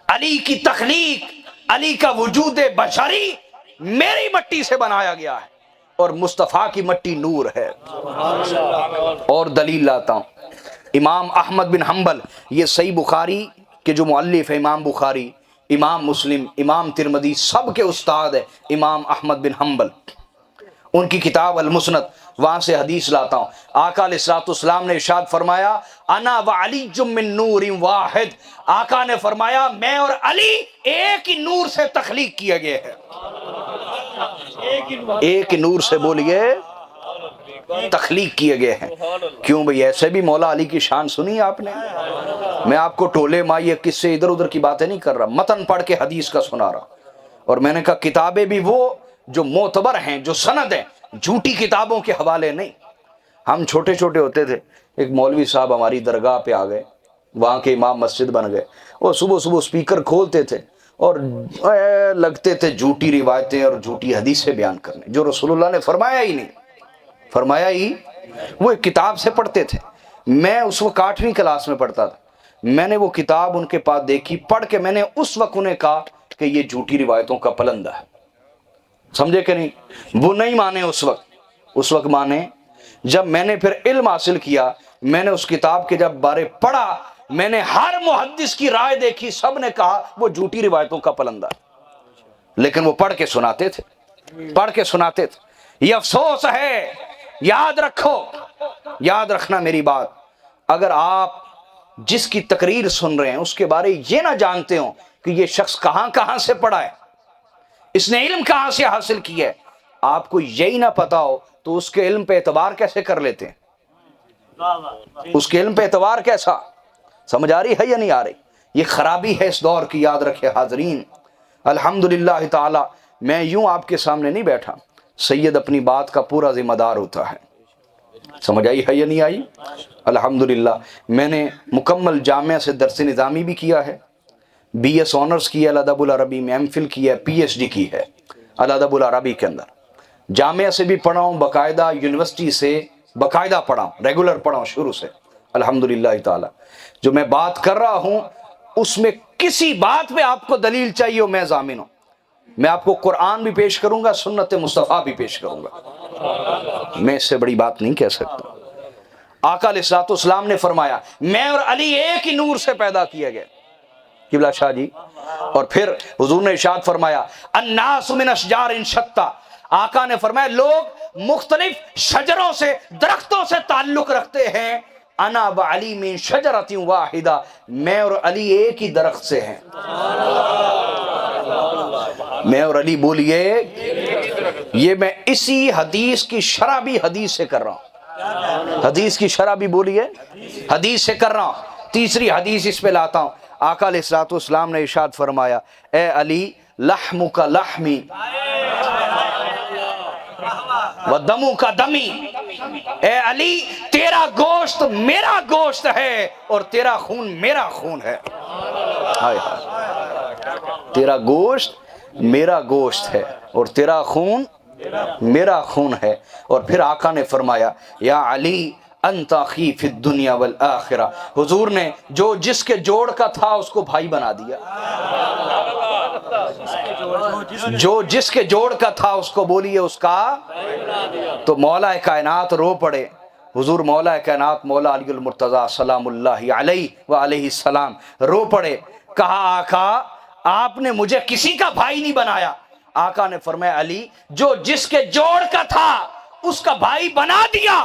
Speaker 1: علی کی تخلیق، علی کا وجود بشری میری مٹی سے بنایا گیا ہے، اور مصطفیٰ کی مٹی نور ہے۔ اور دلیل لاتا ہوں، امام احمد بن حنبل، یہ صحیح بخاری کے جو مؤلف ہے، امام بخاری، امام مسلم، امام ترمذی، سب کے استاد ہے امام احمد بن حنبل۔ ان کی کتاب المسند وہاں سے حدیث لاتا ہوں. آقا علیہ الصلوۃ والسلام نے ارشاد فرمایا انا وعلی من نور واحد. آقا نے فرمایا میں اور علی ایک ہی نور سے تخلیق کیا گیا ہے. ایک ہی نور سے بولیے تخلیق کیے گئے ہیں. کیوں بھئی ایسے بھی مولا علی کی شان سنی آپ نے؟ میں آپ کو ٹولے مائیے کس سے ادھر ادھر کی باتیں نہیں کر رہا، متن پڑھ کے حدیث کا سنا رہا. اور میں نے کہا کتابیں بھی وہ جو معتبر ہیں، جو سند ہیں، جھوٹی کتابوں کے حوالے نہیں. ہم چھوٹے چھوٹے ہوتے تھے، ایک مولوی صاحب ہماری درگاہ پہ آ گئے، وہاں کے امام مسجد بن گئے. وہ صبح صبح اسپیکر کھولتے تھے اور لگتے تھے جھوٹی روایتیں اور جھوٹی حدیثیں بیان کرنے، جو رسول اللہ نے فرمایا ہی نہیں. فرمایا ہی وہ ایک کتاب سے پڑھتے تھے. میں اس وقت 8ویں کلاس میں پڑھتا تھا. میں نے وہ کتاب ان کے پاس دیکھی، پڑھ کے میں نے اس وقت انہیں کہا کہ یہ جھوٹی روایتوں کا پلندہ ہے. سمجھے کہ نہیں؟ وہ نہیں مانے اس وقت مانے. جب میں نے پھر علم حاصل کیا، میں نے اس کتاب کے جب بارے پڑھا، میں نے ہر محدث کی رائے دیکھی، سب نے کہا وہ جھوٹی روایتوں کا پلندہ ہے. لیکن وہ پڑھ کے سناتے تھے. یہ افسوس ہے. یاد رکھو، یاد رکھنا میری بات، اگر آپ جس کی تقریر سن رہے ہیں اس کے بارے یہ نہ جانتے ہوں کہ یہ شخص کہاں سے پڑھا ہے، اس نے علم کہاں سے حاصل کیا ہے، آپ کو یہی نہ پتا ہو تو اس کے علم پہ اعتبار کیسے کر لیتے ہیں؟ اس کے علم پہ اعتبار کیسا؟ سمجھ آ رہی ہے یا نہیں آ رہی؟ یہ خرابی ہے اس دور کی، یاد رکھے حاضرین. الحمدللہ تعالی میں یوں آپ کے سامنے نہیں بیٹھا، سید اپنی بات کا پورا ذمہ دار ہوتا ہے. سمجھ آئی ہے یا نہیں آئی؟ الحمدللہ میں نے مکمل جامعہ سے درس نظامی بھی کیا ہے، بی ایس آنرز کی ہے الادب العربی میں، ایم فل کی ہے، پی ایچ ڈی کی ہے الادب العربی کے اندر. جامعہ سے بھی پڑھا ہوں، باقاعدہ یونیورسٹی سے باقاعدہ پڑھا ہوں، ریگولر پڑھا ہوں شروع سے الحمدللہ تعالی. جو میں بات کر رہا ہوں اس میں کسی بات پہ آپ کو دلیل چاہیے ہو، میں ضامن ہوں. میں آپ کو قرآن بھی پیش کروں گا، سنت مصطفیٰ بھی پیش کروں گا. میں اس سے بڑی بات نہیں کہہ سکتا. آقا علیہ الصلوۃ والسلام نے فرمایا میں اور علی ایک ہی نور سے پیدا کیا گئے. قبلہ شاہ جی. اور پھر حضور نے ارشاد فرمایا الناس من اشجار شتیٰ. آقا نے فرمایا لوگ مختلف شجروں سے، درختوں سے تعلق رکھتے ہیں، انا وعلی من شجرۃ واحدہ، میں اور علی ایک ہی درخت سے ہیں. میں اور علی بولیے. یہ میں اسی حدیث کی شرح بھی حدیث سے کر رہا ہوں، حدیث کی شرح بھی بولیے حدیث سے کر رہا ہوں. تیسری حدیث اس پہ لاتا ہوں. آقا علیہ الصلوۃ والسلام نے ارشاد فرمایا اے علی لحمک لحمی ودمک دمی. اے علی تیرا گوشت میرا گوشت ہے اور تیرا خون میرا خون ہے. تیرا گوشت میرا گوشت ہے اور تیرا خون میرا خون ہے. اور پھر آقا نے فرمایا یا علی انت اخی فی الدنیا والآخرہ. حضور نے جو جس کے جوڑ کا تھا اس کو بھائی بنا دیا. جو جس کے جوڑ کا تھا اس کو بولیے اس کا. تو مولا کائنات رو پڑے. حضور مولا کائنات مولا علی المرتضیٰ سلام اللہ علیہ وعلیہ السلام رو پڑے. کہا آقا آپ نے مجھے کسی کا بھائی نہیں بنایا. آقا نے فرمایا علی جو جس کے جوڑ کا تھا اس کا بھائی بنا دیا.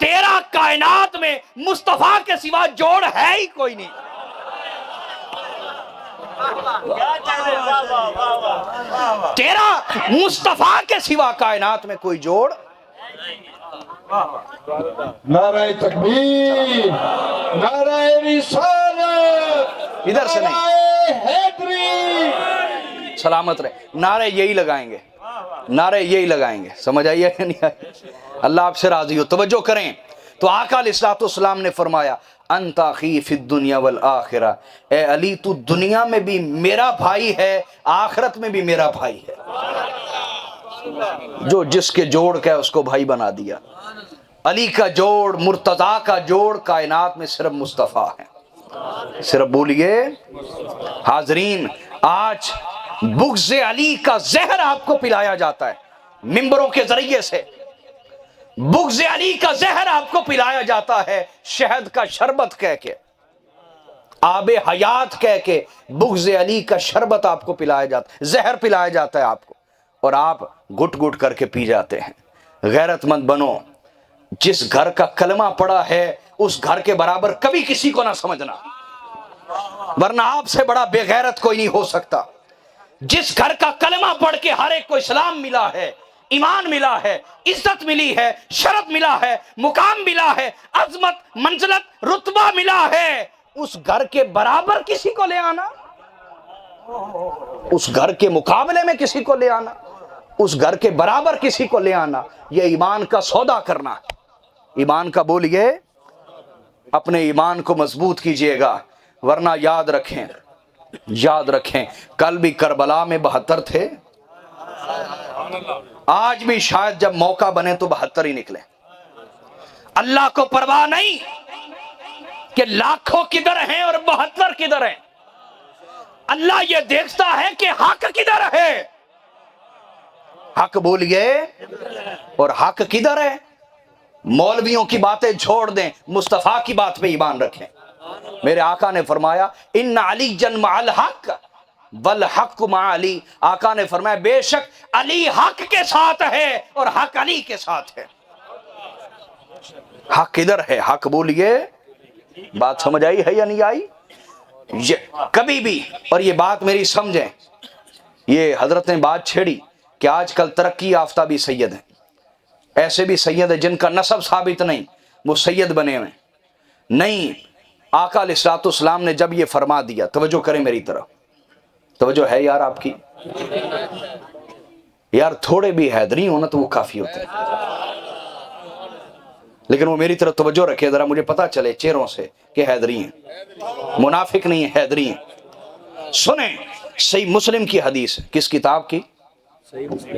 Speaker 1: تیرا کائنات میں مصطفیٰ کے سوا جوڑ ہے ہی کوئی نہیں. تیرا مصطفیٰ کے سوا کائنات میں کوئی جوڑ.
Speaker 3: نعرہ تکبیر، نعرہ رسالت،
Speaker 1: ادھر سے نہیں،
Speaker 3: نعرہ حیدری.
Speaker 1: سلامت رہے. نعرے یہی لگائیں گے، نعرے یہی لگائیں گے. سمجھ آئیے کہ نہیں آئی؟ اللہ آپ سے راضی ہو. توجہ کریں. تو آقا علیہ الصلوۃ والسلام نے فرمایا انت اخی فی الدنیا والآخرہ. اے علی تو دنیا میں بھی میرا بھائی ہے، آخرت میں بھی میرا بھائی ہے. جو جس کے جوڑ کا ہے اس کو بھائی بنا دیا. علی کا جوڑ، مرتضیٰ کا جوڑ کائنات میں صرف مصطفیٰ ہے. صرف بولیے حاضرین. آج بغض علی کا زہر آپ کو پلایا جاتا ہے ممبروں کے ذریعے سے. بغض علی کا زہر آپ کو پلایا جاتا ہے شہد کا شربت کہہ کے، آب حیات کہہ کے. بغض علی کا شربت آپ کو پلایا جاتا ہے، زہر پلایا جاتا ہے آپ کو، اور آپ گٹ گٹ کر کے پی جاتے ہیں. غیرت مند بنو. جس گھر کا کلمہ پڑا ہے اس گھر کے برابر کبھی کسی کو نہ سمجھنا، ورنہ آپ سے بڑا بے غیرت کوئی نہیں ہو سکتا۔ جس گھر کا کلمہ پڑھ کے ہر ایک کو اسلام ملا ہے، ایمان ملا ہے، عزت ملی ہے، شرف ملا ہے، مقام ملا ہے، عظمت، منزلت، رتبہ ملا ہے، اس گھر کے برابر کسی کو لے آنا، اس گھر کے مقابلے میں کسی کو لے آنا، اس گھر کے برابر کسی کو لے آنا، یہ ایمان کا سودا کرنا ہے۔ ایمان کا بولیے، اپنے ایمان کو مضبوط کیجئے گا، ورنہ یاد رکھیں کل بھی کربلا میں 72 تھے، آج بھی شاید جب موقع بنے تو 72 ہی نکلے۔ اللہ کو پرواہ نہیں کہ لاکھوں کدھر ہیں اور 72 کدھر ہیں، اللہ یہ دیکھتا ہے کہ حق کدھر ہے۔ حق بولیے، اور حق کدھر ہے؟ مولویوں کی باتیں چھوڑ دیں، مصطفیٰ کی بات پہ ایمان رکھیں۔ میرے آقا نے فرمایا ان علی جن مع الحق والحق مع علی، آقا نے فرمایا بے شک علی حق کے ساتھ ہے اور حق علی کے ساتھ ہے۔ حق کدھر ہے؟ حق بولیے، بات سمجھ آئی ہے یا نہیں آئی؟ کبھی بھی، اور یہ بات میری سمجھیں، یہ حضرت نے بات چھیڑی کہ آج کل ترقی یافتہ بھی سید ہیں، ایسے بھی سید ہیں جن کا نسب ثابت نہیں، وہ سید بنے ہوئے نہیں۔ آقا علیہ الصلوۃ والسلام نے جب یہ فرما دیا، توجہ کریں میری طرف، توجہ ہے یار آپ کی؟ یار تھوڑے بھی حیدری ہونا تو وہ کافی ہوتے ہیں، لیکن وہ میری طرف توجہ رکھے ذرا، مجھے پتا چلے چہروں سے کہ حیدری ہیں، منافق نہیں ہیں، حیدری ہیں۔ سنیں، صحیح مسلم کی حدیث، کس کتاب کی؟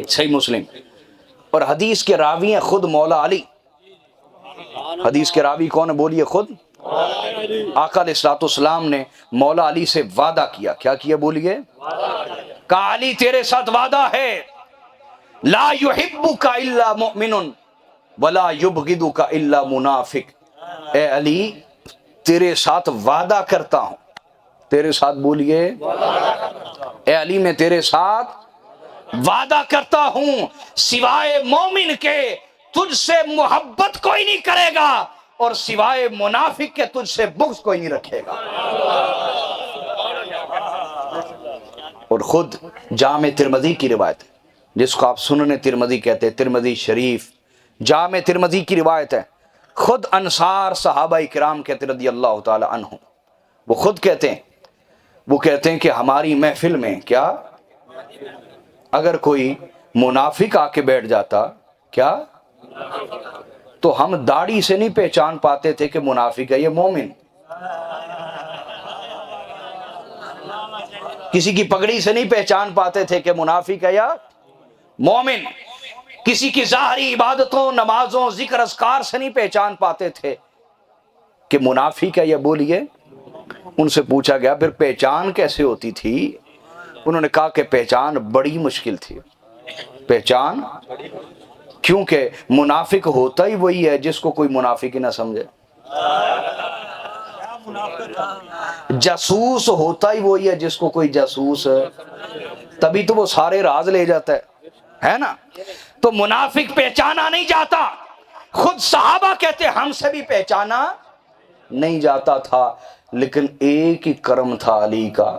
Speaker 1: صحیح مسلم، اور حدیث کے راوی ہیں خود مولا علی۔ حدیث کے راوی کون ہے بولیے؟ خود آقا علیہ الصلوۃ والسلام نے مولا علی سے وعدہ کیا، کیا کیا بولیے؟ کہا علی تیرے ساتھ وعدہ ہے، لا یحبک الا مؤمن ولا یبغضک الا منافق۔ اے علی تیرے ساتھ وعدہ کرتا ہوں، تیرے ساتھ بولیے، اے علی میں تیرے ساتھ وعدہ کرتا ہوں، سوائے مومن کے تجھ سے محبت کوئی نہیں کرے گا، اور سوائے منافق کے تجھ سے بغض کوئی نہیں رکھے گا۔ اور خود جامع ترمذی کی روایت ہے، جس کو آپ سنن ترمذی کہتے ہیں، ترمذی شریف، جامع ترمذی کی روایت ہے، خود انصار صحابہ کرام کہتے رضی اللہ تعالی عنہ، وہ خود کہتے ہیں کہ ہماری محفل میں کیا اگر کوئی منافق آ کے بیٹھ جاتا کیا تو ہم داڑھی سے نہیں پہچان پاتے تھے کہ منافق ہے یہ مومن، کسی کی پگڑی سے نہیں پہچان پاتے تھے کہ منافق ہے یا مومن، کسی کی ظاہری عبادتوں، نمازوں، ذکر اذکار سے نہیں پہچان پاتے تھے کہ منافق ہے یا بولیے۔ ان سے پوچھا گیا پھر پہچان کیسے ہوتی تھی؟ انہوں نے کہا کہ پہچان بڑی مشکل تھی، پہچان، کیونکہ منافق ہوتا ہی وہی ہے جس کو کوئی منافق ہی نہ سمجھے، جاسوس ہوتا ہی وہی ہے جس کو کوئی جاسوس، تبھی تو وہ سارے راز لے جاتا ہے نا۔ تو منافق پہچانا نہیں جاتا، خود صحابہ کہتے ہم سے بھی پہچانا نہیں جاتا تھا، لیکن ایک ہی کرم تھا علی کا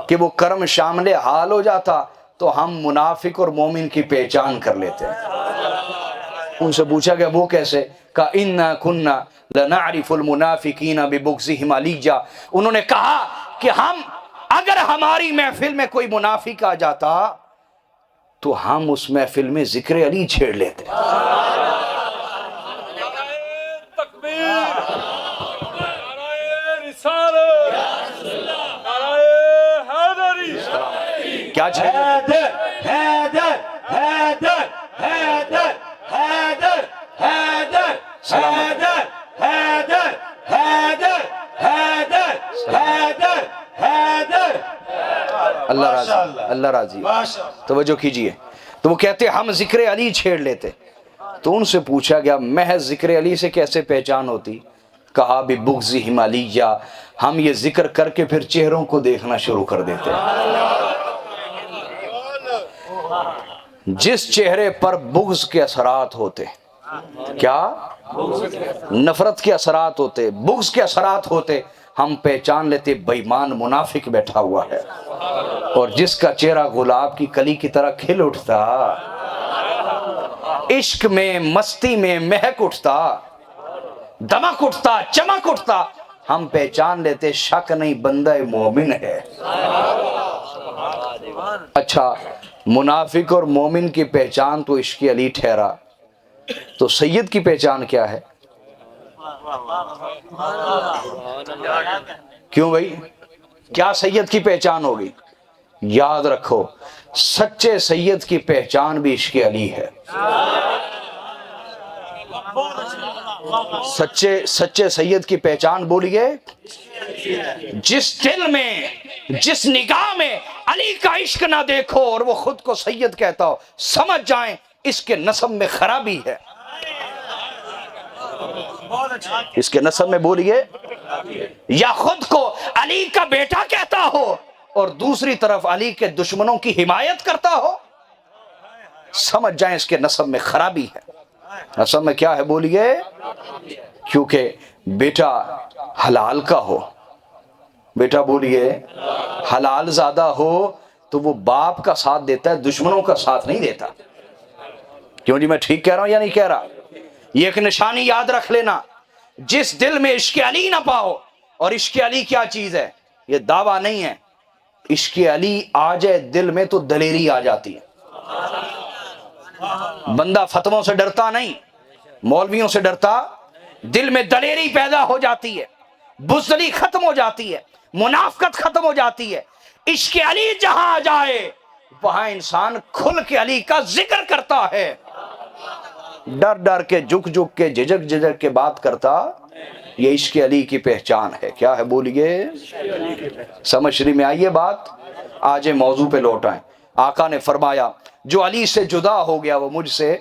Speaker 1: کہ وہ کرم شامل حال ہو جاتا تو ہم منافق اور مومن کی پہچان کر لیتے ہیں۔ ان سے پوچھا گیا وہ کیسے؟ کہا اِنَّا كُنَّا لَنَعْرِفُ الْمُنَافِقِينَ بِبُغْضِهِمْ عَلِيًّا، انہوں نے کہا کہ ہم اگر ہماری محفل میں کوئی منافق آ جاتا تو ہم اس محفل میں ذکر علی چھیڑ لیتے۔ کیا چھیڑ؟
Speaker 3: حیدر حیدر حیدر حیدر حیدر حیدر حیدر حیدر حیدر حیدر حیدر۔
Speaker 1: اللہ راضی، اللہ راضی، توجہ کیجئے۔ تو وہ کہتے ہم ذکر علی چھیڑ لیتے، تو ان سے پوچھا گیا محض ذکر علی سے کیسے پہچان ہوتی؟ کہا بِبُغْضِهِمْ عَلِيًّا، ہم یہ ذکر کر کے پھر چہروں کو دیکھنا شروع کر دیتے ہیں۔ جس چہرے پر بغض کے اثرات ہوتے، کیا؟ نفرت کے اثرات ہوتے، بغض کے اثرات ہوتے، ہم پہچان لیتے بے ایمان منافق بیٹھا ہوا ہے۔ اور جس کا چہرہ گلاب کی کلی کی طرح کھل اٹھتا، عشق میں مستی میں مہک اٹھتا، دمک اٹھتا، چمک اٹھتا، ہم پہچان لیتے شک نہیں بندہ مومن ہے۔ اچھا، منافق اور مومن کی پہچان تو عشق علی ٹھہرا، تو سید کی پہچان کیا ہے؟ کیوں بھائی، کیا سید کی پہچان ہوگی؟ یاد رکھو، سچے سید کی پہچان بھی عشق علی ہے۔ سچے سید کی پہچان بولیے، جس دل میں، جس نگاہ میں علی کا عشق نہ دیکھو اور وہ خود کو سید کہتا ہو، سمجھ جائیں اس کے نسب میں خرابی ہے۔ اس کے نسب میں بولیے، یا خود کو علی کا بیٹا کہتا ہو اور دوسری طرف علی کے دشمنوں کی حمایت کرتا ہو، سمجھ جائیں اس کے نسب میں خرابی ہے۔ نسب میں کیا ہے بولیے؟ کیونکہ بیٹا حلال کا ہو، بیٹا بولیے حلال زادہ ہو تو وہ باپ کا ساتھ دیتا ہے، دشمنوں کا ساتھ نہیں دیتا۔ کیوں جی، میں ٹھیک کہہ رہا ہوں یا نہیں کہہ رہا؟ یہ ایک نشانی یاد رکھ لینا، جس دل میں عشق علی نہ پاؤ، اور عشق علی کیا چیز ہے؟ یہ دعویٰ نہیں ہے، عشق علی آ جائے دل میں تو دلیری آ جاتی ہے۔ بندہ فتووں سے ڈرتا نہیں، مولویوں سے ڈرتا، دل میں دلیری پیدا ہو جاتی ہے، بزدلی ختم ہو جاتی ہے، منافقت ختم ہو جاتی ہے۔ عشق علی جہاں آ جائے وہاں انسان کھل کے علی کا ذکر کرتا ہے، ڈر ڈر کے، جھک جھک کے، جھجک جھجک کے بات کرتا۔ یہ عشق علی کی پہچان ہے۔ کیا ہے بولیے؟ سمجھ میں آئیے بات؟ آج موضوع پہ لوٹ آئیں۔ آقا نے فرمایا جو علی سے جدا ہو گیا وہ مجھ سے،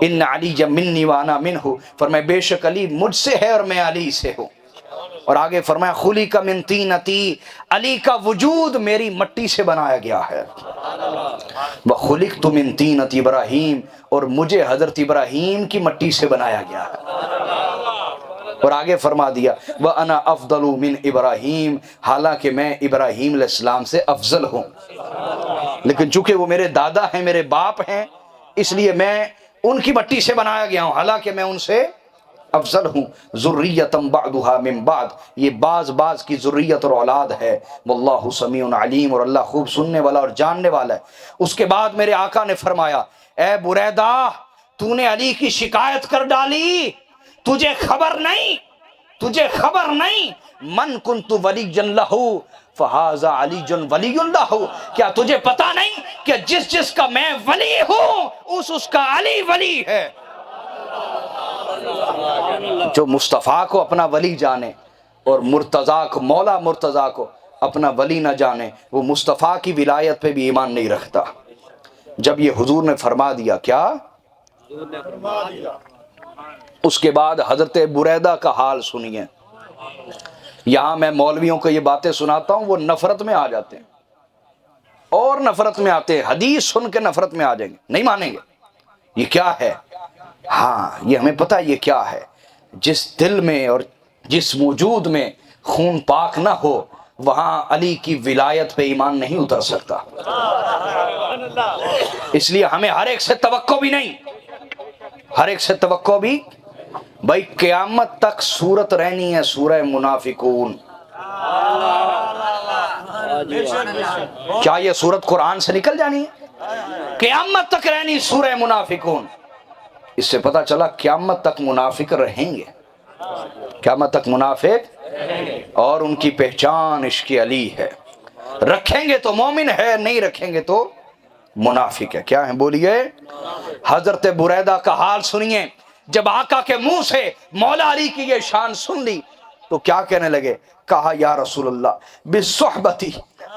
Speaker 1: ان علی منی وانا منہ، فرمایا بے شک علی مجھ سے ہے اور میں علی سے ہوں۔ اور آگے فرمایا خلق من طینتی، علی کا وجود میری مٹی سے بنایا گیا ہے۔ وخلقت من طینۃ ابراہیم، اور مجھے حضرت ابراہیم کی مٹی سے بنایا گیا ہے۔ اور آگے فرما دیا وَأَنَا أَفْضَلُ مِنْ إِبْرَاهِيمَ، حالانکہ میں ابراہیم علیہ السلام سے افضل ہوں، لیکن چونکہ وہ میرے دادا ہیں، میرے باپ ہیں، اس لیے میں ان کی مٹی سے بنایا گیا ہوں، حالانکہ میں ان سے افضل ہوں۔ ذُرِّيَّةً بَعْضُهَا مِن بَعْضٍ، یہ بعض کی ذریت اور اولاد ہے۔ واللہ سمیع علیم، اور اللہ خوب سننے والا اور جاننے والا ہے۔ اس کے بعد میرے آقا نے فرمایا اے بریدہ، تو نے علی کی شکایت کر ڈالی، تجھے خبر نہیں، تجھے خبر نہیں، من کنت ولی لہ فہذا علی ولی لہ، کیا تجھے پتا نہیں کہ جس کا میں ولی ہوں اس کا علی ولی ہے۔ جو مصطفیٰ کو اپنا ولی جانے اور مرتضیٰ کو، مولا مرتضیٰ کو اپنا ولی نہ جانے، وہ مصطفیٰ کی ولایت پہ بھی ایمان نہیں رکھتا۔ جب یہ حضور نے فرما دیا، کیا اس کے بعد حضرت بریدہ کا حال سنیے۔ یہاں میں مولویوں کو یہ باتیں سناتا ہوں، وہ نفرت میں آ جاتے ہیں اور نفرت میں آتے ہیں، حدیث سن کے نفرت میں آ جائیں گے، نہیں مانیں گے۔ یہ کیا ہے؟ ہاں یہ ہمیں پتہ یہ کیا ہے۔ جس دل میں اور جس وجود میں خون پاک نہ ہو وہاں علی کی ولایت پہ ایمان نہیں اتر سکتا۔ اس لیے ہمیں ہر ایک سے توقع بھی نہیں، ہر ایک سے توقع بھی، بھائی قیامت تک سورت رہنی ہے سورہ منافقون۔ کیا یہ سورت قرآن سے نکل جانی ہے؟ قیامت تک رہنی سورہ منافقون۔ اس سے پتہ چلا قیامت تک منافق رہیں گے، قیامت تک منافق، اور ان کی پہچان عشق علی ہے۔ رکھیں گے تو مومن ہے، نہیں رکھیں گے تو منافق ہے۔ کیا ہے بولیے؟ حضرت بریدہ کا حال سنیے۔ جب آقا کے منہ سے مولا علی کی یہ شان سن لی تو کیا کہنے لگے؟ کہا یا رسول اللہ بالصحبتی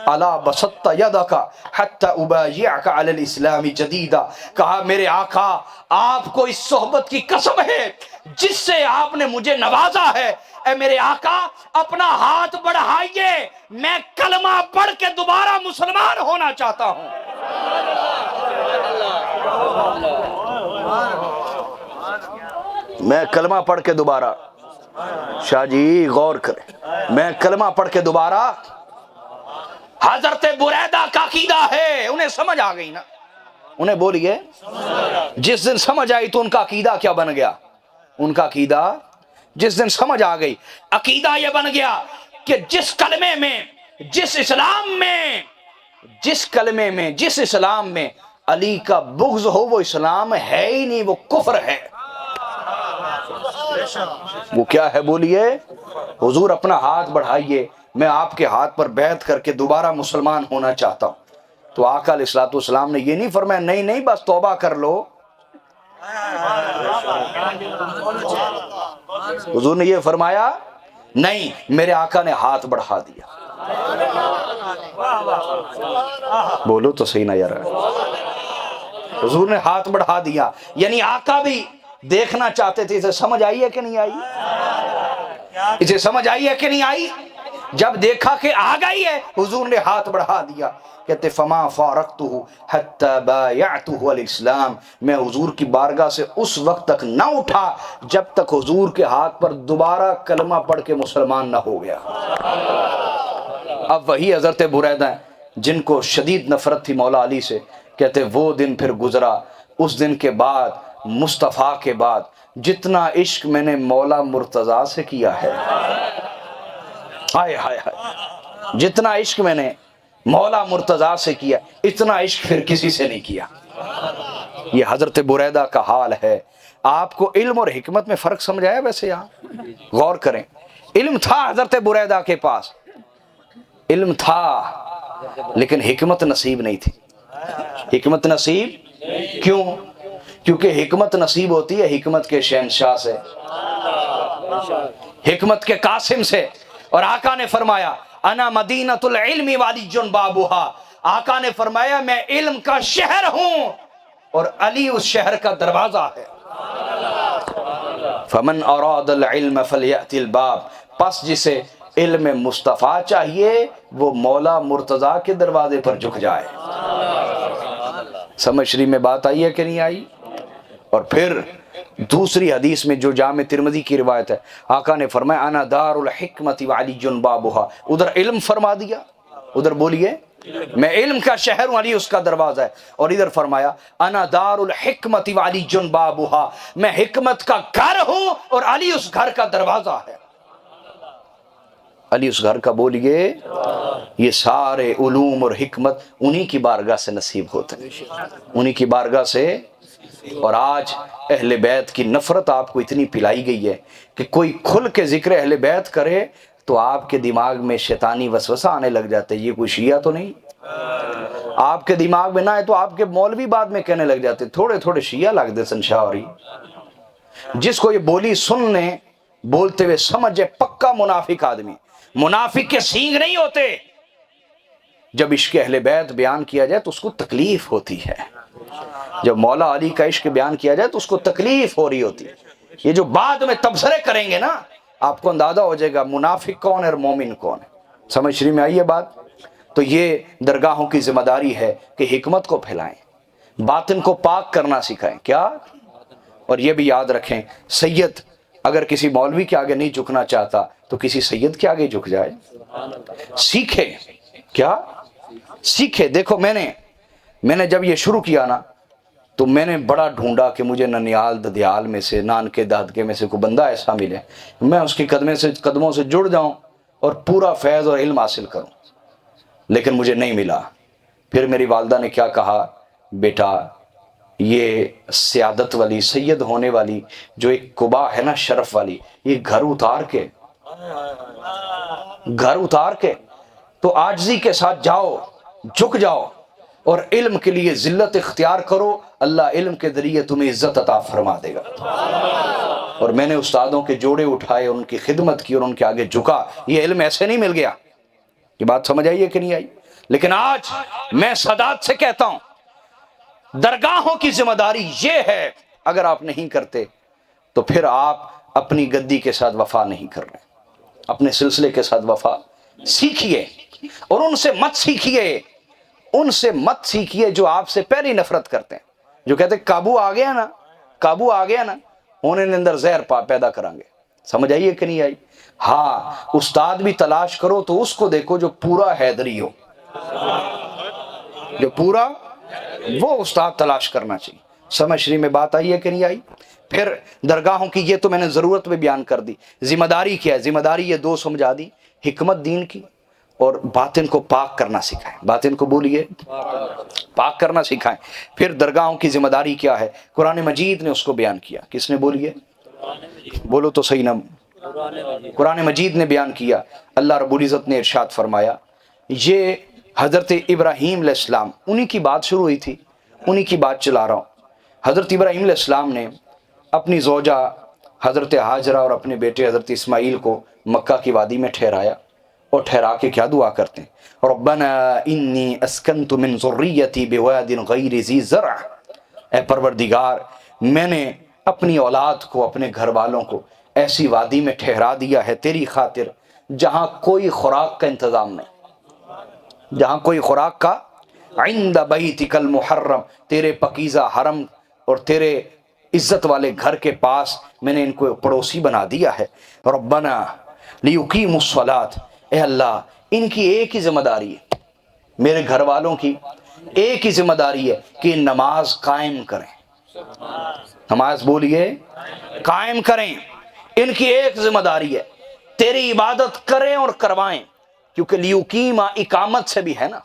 Speaker 1: الا بسطت یدک حتی ابایعک علی الاسلام جدیدا، کہا میرے آقا آپ کو اس صحبت کی قسم ہے جس سے آپ نے مجھے نوازا ہے، اے میرے آقا اپنا ہاتھ بڑھائیے، میں کلمہ پڑھ کے دوبارہ مسلمان ہونا چاہتا ہوں۔ میں کلمہ پڑھ کے دوبارہ، شاہ جی غور کریں، میں کلمہ پڑھ کے دوبارہ، حضرت بریدہ کا عقیدہ ہے، انہیں سمجھ آ گئی نا، انہیں بولیے، جس دن سمجھ آئی تو ان کا عقیدہ کیا بن گیا؟ ان کا عقیدہ جس دن سمجھ آ گئی، عقیدہ یہ بن گیا کہ جس کلمے میں، جس اسلام میں، جس کلمے میں، جس اسلام میں علی کا بغض ہو، وہ اسلام ہے ہی نہیں، وہ کفر ہے۔ وہ کیا ہے بولیے؟ حضور اپنا ہاتھ بڑھائیے، میں آپ کے ہاتھ پر بیعت کر کے دوبارہ مسلمان ہونا چاہتا ہوں۔ تو آقا علیہ الصلوۃ والسلام نے یہ نہیں فرمایا نہیں نہیں بس توبہ کر لو، حضور نے یہ فرمایا نہیں، میرے آقا نے ہاتھ بڑھا دیا۔ بولو تو صحیح نہ یار، حضور نے ہاتھ بڑھا دیا، یعنی آقا بھی دیکھنا چاہتے تھے اسے سمجھ آئی ہے کہ نہیں آئی، اسے سمجھ آئی ہے کہ نہیں آئی۔ جب دیکھا کہ آ گئی ہے، حضور نے ہاتھ بڑھا دیا، کہتے فما فارقتہ حتی بایعتہ علی الاسلام، میں حضور کی بارگاہ سے اس وقت تک نہ اٹھا جب تک حضور کے ہاتھ پر دوبارہ کلمہ پڑھ کے مسلمان نہ ہو گیا۔ اب وہی حضرت بریدہ ہیں جن کو شدید نفرت تھی مولا علی سے، کہتے وہ دن پھر گزرا، اس دن کے بعد، مصطفیٰ کے بعد جتنا عشق میں نے مولا مرتضیٰ سے کیا ہے، ہائے ہائے ہائے، جتنا عشق میں نے مولا مرتضیٰ سے کیا، اتنا عشق پھر کسی سے نہیں کیا۔ یہ حضرت بریدہ کا حال ہے۔ آپ کو علم اور حکمت میں فرق سمجھ آیا؟ ویسے یہاں غور کریں، علم تھا حضرت بریدہ کے پاس، علم تھا لیکن حکمت نصیب نہیں تھی۔ حکمت نصیب کیوں؟ کیونکہ حکمت نصیب ہوتی ہے حکمت کے شہنشاہ سے، حکمت کے قاسم سے۔ اور آقا نے فرمایا انا مدینۃ العلم وعلی بابھا، آقا نے فرمایا میں علم کا شہر ہوں اور علی اس شہر کا دروازہ ہے۔ فمن اراد العلم فلیأتی الباب، پس جسے علم مصطفیٰ چاہیے وہ مولا مرتضیٰ کے دروازے پر جھک جائے۔ سمجھ شریف میں بات آئی ہے کہ نہیں آئی؟ اور پھر دوسری حدیث میں جو جامع ترمذی کی روایت ہے، آقا نے فرمایا انا دار الحکمت وعلی بابھا، ادھر علم فرما دیا، ادھر بولیے میں علم کا شہر ہوں، علی اس کا دروازہ ہے، اور ادھر فرمایا انا دار الحکمت وعلی بابھا، میں حکمت کا گھر ہوں اور علی اس گھر کا دروازہ ہے۔ علی اس گھر کا بولیے، یہ سارے علوم اور حکمت انہی کی بارگاہ سے نصیب ہوتے ہیں، انہی کی بارگاہ سے۔ اور آج اہل بیت کی نفرت آپ کو اتنی پلائی گئی ہے کہ کوئی کھل کے ذکر اہل بیت کرے تو آپ کے دماغ میں شیطانی وسوسہ آنے لگ جاتے ہیں، یہ کوئی شیعہ تو نہیں؟ آپ کے دماغ میں نہ ہے تو آپ کے مولوی بعد میں کہنے لگ جاتے تھوڑے تھوڑے شیعہ لگ دے سنشاہ ہو رہی۔ جس کو یہ بولی سننے بولتے ہوئے سمجھے پکا منافق آدمی، منافق کے سینگ نہیں ہوتے۔ جب عشق اہل بیت بیان کیا جائے تو اس کو تکلیف ہوتی ہے، جب مولا علی کا عشق بیان کیا جائے تو اس کو تکلیف ہو رہی ہوتی ہے۔ یہ جو بعد میں تبصرے کریں گے نا، آپ کو اندازہ ہو جائے گا منافق کون ہے اور مومن کون ہے۔ سمجھ شریف میں آئی ہے بات؟ تو یہ درگاہوں کی ذمہ داری ہے کہ حکمت کو پھیلائیں، باطن کو پاک کرنا سکھائیں۔ کیا؟ اور یہ بھی یاد رکھیں، سید اگر کسی مولوی کے آگے نہیں جھکنا چاہتا تو کسی سید کے آگے جھک جائے، سیکھے۔ کیا؟ سیکھے۔ دیکھو میں نے جب یہ شروع کیا نا تو میں نے بڑا ڈھونڈا کہ مجھے ننیال ددیال میں سے، نان کے دادکے میں سے کوئی بندہ ایسا ملے میں اس کی قدموں سے جڑ جاؤں اور پورا فیض اور علم حاصل کروں، لیکن مجھے نہیں ملا۔ پھر میری والدہ نے کیا کہا، بیٹا یہ سیادت والی، سید ہونے والی جو ایک قبا ہے نا شرف والی، یہ گھر اتار کے تو عاجزی کے ساتھ جاؤ، جھک جاؤ اور علم کے لیے ذلت اختیار کرو، اللہ علم کے ذریعے تمہیں عزت عطا فرما دے گا۔ اور میں نے استادوں کے جوڑے اٹھائے، ان کی خدمت کی اور ان کے آگے جھکا۔ یہ علم ایسے نہیں مل گیا۔ یہ بات سمجھ آئی ہے کہ نہیں آئی؟ لیکن آج میں سادات سے کہتا ہوں، درگاہوں کی ذمہ داری یہ ہے، اگر آپ نہیں کرتے تو پھر آپ اپنی گدی کے ساتھ وفا نہیں کر رہے، اپنے سلسلے کے ساتھ وفا سیکھیے۔ اور ان سے مت سیکھیے جو آپ سے پہلی نفرت کرتے ہیں۔ جو کہتے قابو آ گیا نا، قابو آ گیا نا، انہیں اندر زہر پیدا کریں گے. سمجھ آئیے کہ نہیں آئی؟ ہاں استاد بھی تلاش کرو تو اس کو دیکھو جو پورا حیدری ہو، جو پورا، وہ استاد تلاش کرنا چاہیے. سمجھ رہی میں بات آئی ہے کہ نہیں آئی؟ پھر درگاہوں کی یہ تو میں نے ضرورت بھی بیان کر دی. ذمہ داری کیا ہے؟ ذمہ داری یہ دو سمجھا دی، حکمت دین کی اور باطن کو پاک کرنا سکھائیں. باطن کو بولیے پاک کرنا سکھائیں. پھر درگاہوں کی ذمہ داری کیا ہے؟ قرآن مجید نے اس کو بیان کیا. کس نے؟ بولیے، بولو تو صحیح نا. قرآن مجید نے بیان کیا. اللہ رب العزت نے ارشاد فرمایا، یہ حضرت ابراہیم علیہ السلام، انہی کی بات شروع ہوئی تھی، انہی کی بات چلا رہا ہوں. حضرت ابراہیم علیہ السلام نے اپنی زوجہ حضرت ہاجرہ اور اپنے بیٹے حضرت اسماعیل کو مکہ کی وادی میں ٹھہرایا، اور ٹھہرا کے کیا دعا کرتے ہیں؟ ربنا انی اسکنت من ذریتی بواد غیر ذی زرع، اے پروردگار میں نے اپنی اولاد کو، اپنے گھر والوں کو ایسی وادی میں ٹھہرا دیا ہے تیری خاطر جہاں کوئی خوراک کا انتظام نہیں، جہاں کوئی خوراک کا، عند بیتک المحرم، تیرے پاکیزہ حرم اور تیرے عزت والے گھر کے پاس میں نے ان کو پڑوسی بنا دیا ہے. ربنا لیقیموا الصلاۃ، اے اللہ ان کی ایک ہی ذمہ داری ہے، میرے گھر والوں کی ایک ہی ذمہ داری ہے کہ نماز قائم کریں. نماز بولیے قائم کریں، ان کی ایک ذمہ داری ہے، تیری عبادت کریں اور کروائیں. کیونکہ لیقیما اقامت سے بھی ہے نا،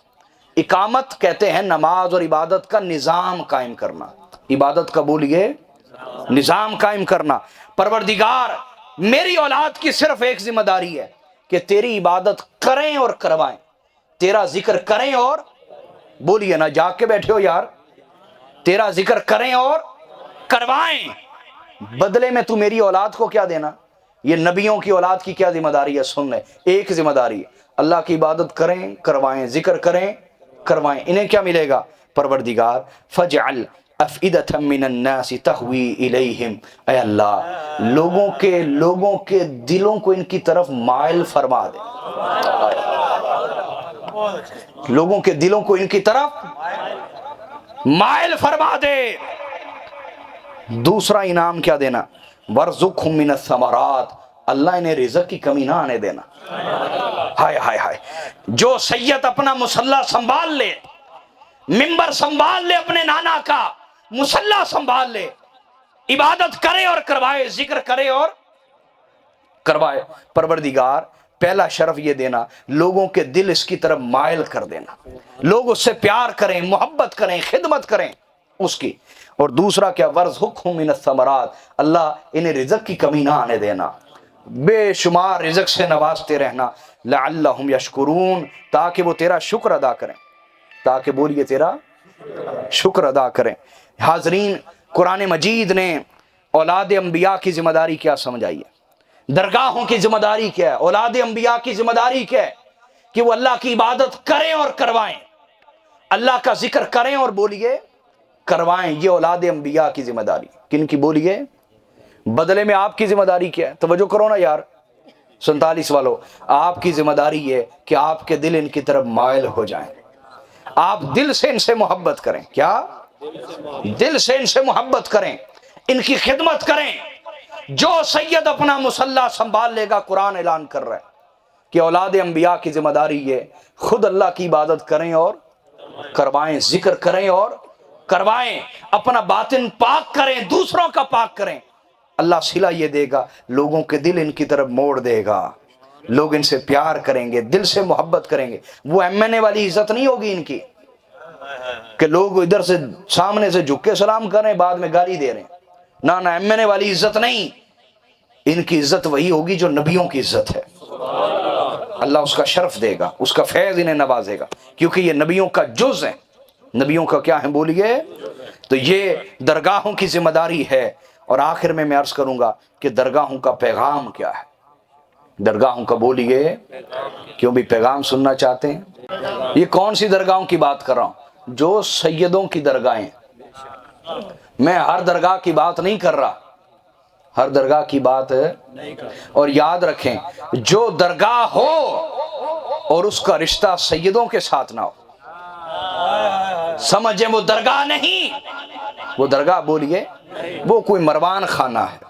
Speaker 1: اقامت کہتے ہیں نماز اور عبادت کا نظام قائم کرنا. عبادت کا بولیے نظام قائم کرنا. پروردگار میری اولاد کی صرف ایک ذمہ داری ہے کہ تیری عبادت کریں اور کروائیں، تیرا ذکر کریں اور، بولیے نا، جاگ کے بیٹھے ہو یار، تیرا ذکر کریں اور کروائیں. بدلے میں تو میری اولاد کو کیا دینا؟ یہ نبیوں کی اولاد کی کیا ذمہ داری ہے؟ سن لیں، ایک ذمہ داری ہے، اللہ کی عبادت کریں کروائیں، ذکر کریں کروائیں. انہیں کیا ملے گا؟ پروردگار فجعل افئدۃ من الناس تہوی الیہم، اے اللہ لوگوں کے دلوں کو ان کی طرف مائل فرما دے، لوگوں کے دلوں کو ان کی طرف مائل فرما دے. دوسرا انعام کیا دینا؟ وارزقہم من الثمرات، اللہ انہیں رزق کی کمی نہ آنے دینا. ہائے ہائے ہائے، جو سید اپنا مصلی سنبھال لے، ممبر سنبھال لے، اپنے نانا کا مصلی سنبھال لے، عبادت کرے اور کروائے، ذکر کرے اور کروائے، پروردگار پہلا شرف یہ دینا لوگوں کے دل اس کی طرف مائل کر دینا، لوگ اس سے پیار کریں، محبت کریں، خدمت کریں اس کی. اور دوسرا کیا؟ وارزقہم من الثمرات، اللہ انہیں رزق کی کمی نہ آنے دینا، بے شمار رزق سے نوازتے رہنا. لعلہم یشکرون، تاکہ وہ تیرا شکر ادا کریں، تاکہ بولیے تیرا شکر ادا کریں. حاضرین، قرآن مجید نے اولاد انبیاء کی ذمہ داری کیا سمجھائی ہے؟ درگاہوں کی ذمہ داری کیا ہے؟ اولاد انبیاء کی ذمہ داری کیا ہے؟ کہ وہ اللہ کی عبادت کریں اور کروائیں، اللہ کا ذکر کریں اور بولیے کروائیں. یہ اولاد انبیاء کی ذمہ داری. کن کی؟ بولیے. بدلے میں آپ کی ذمہ داری کیا ہے؟ توجہ کرو نا یار، 47 والو، آپ کی ذمہ داری یہ کہ آپ کے دل ان کی طرف مائل ہو جائیں، آپ دل سے ان سے محبت کریں. کیا؟ دل سے ان سے محبت کریں، ان کی خدمت کریں. جو سید اپنا مصلی سنبھال لے گا، قرآن اعلان کر رہا ہے کہ اولاد انبیاء کی ذمہ داری یہ خود اللہ کی عبادت کریں اور کروائیں، ذکر کریں اور کروائیں، اپنا باطن پاک کریں، دوسروں کا پاک کریں. اللہ صلہ یہ دے گا، لوگوں کے دل ان کی طرف موڑ دے گا، لوگ ان سے پیار کریں گے، دل سے محبت کریں گے. وہ MNA والی عزت نہیں ہوگی ان کی کہ لوگ ادھر سے سامنے سے جھک کے سلام کر رہے ہیں، بعد میں گالی دے رہے ہیں. نہ MNA والی عزت نہیں، ان کی عزت وہی ہوگی جو نبیوں کی عزت ہے. اللہ اس کا شرف دے گا، اس کا فیض انہیں نوازے گا، کیونکہ یہ نبیوں کا جز ہے. نبیوں کا کیا ہے؟ بولیے. تو یہ درگاہوں کی ذمہ داری ہے. اور آخر میں عرض کروں گا کہ درگاہوں کا پیغام کیا ہے؟ درگاہوں کا بولیے. کیوں بھی پیغام سننا چاہتے ہیں؟ یہ کون سی درگاہوں کی بات کر رہا ہوں؟ جو سیدوں کی درگاہیں. میں ہر درگاہ کی بات نہیں کر رہا، ہر درگاہ کی بات ہے. اور یاد رکھیں، جو درگاہ ہو اور اس کا رشتہ سیدوں کے ساتھ نہ ہو، سمجھیں وہ درگاہ نہیں. وہ درگاہ بولیے وہ کوئی مروان خانہ ہے،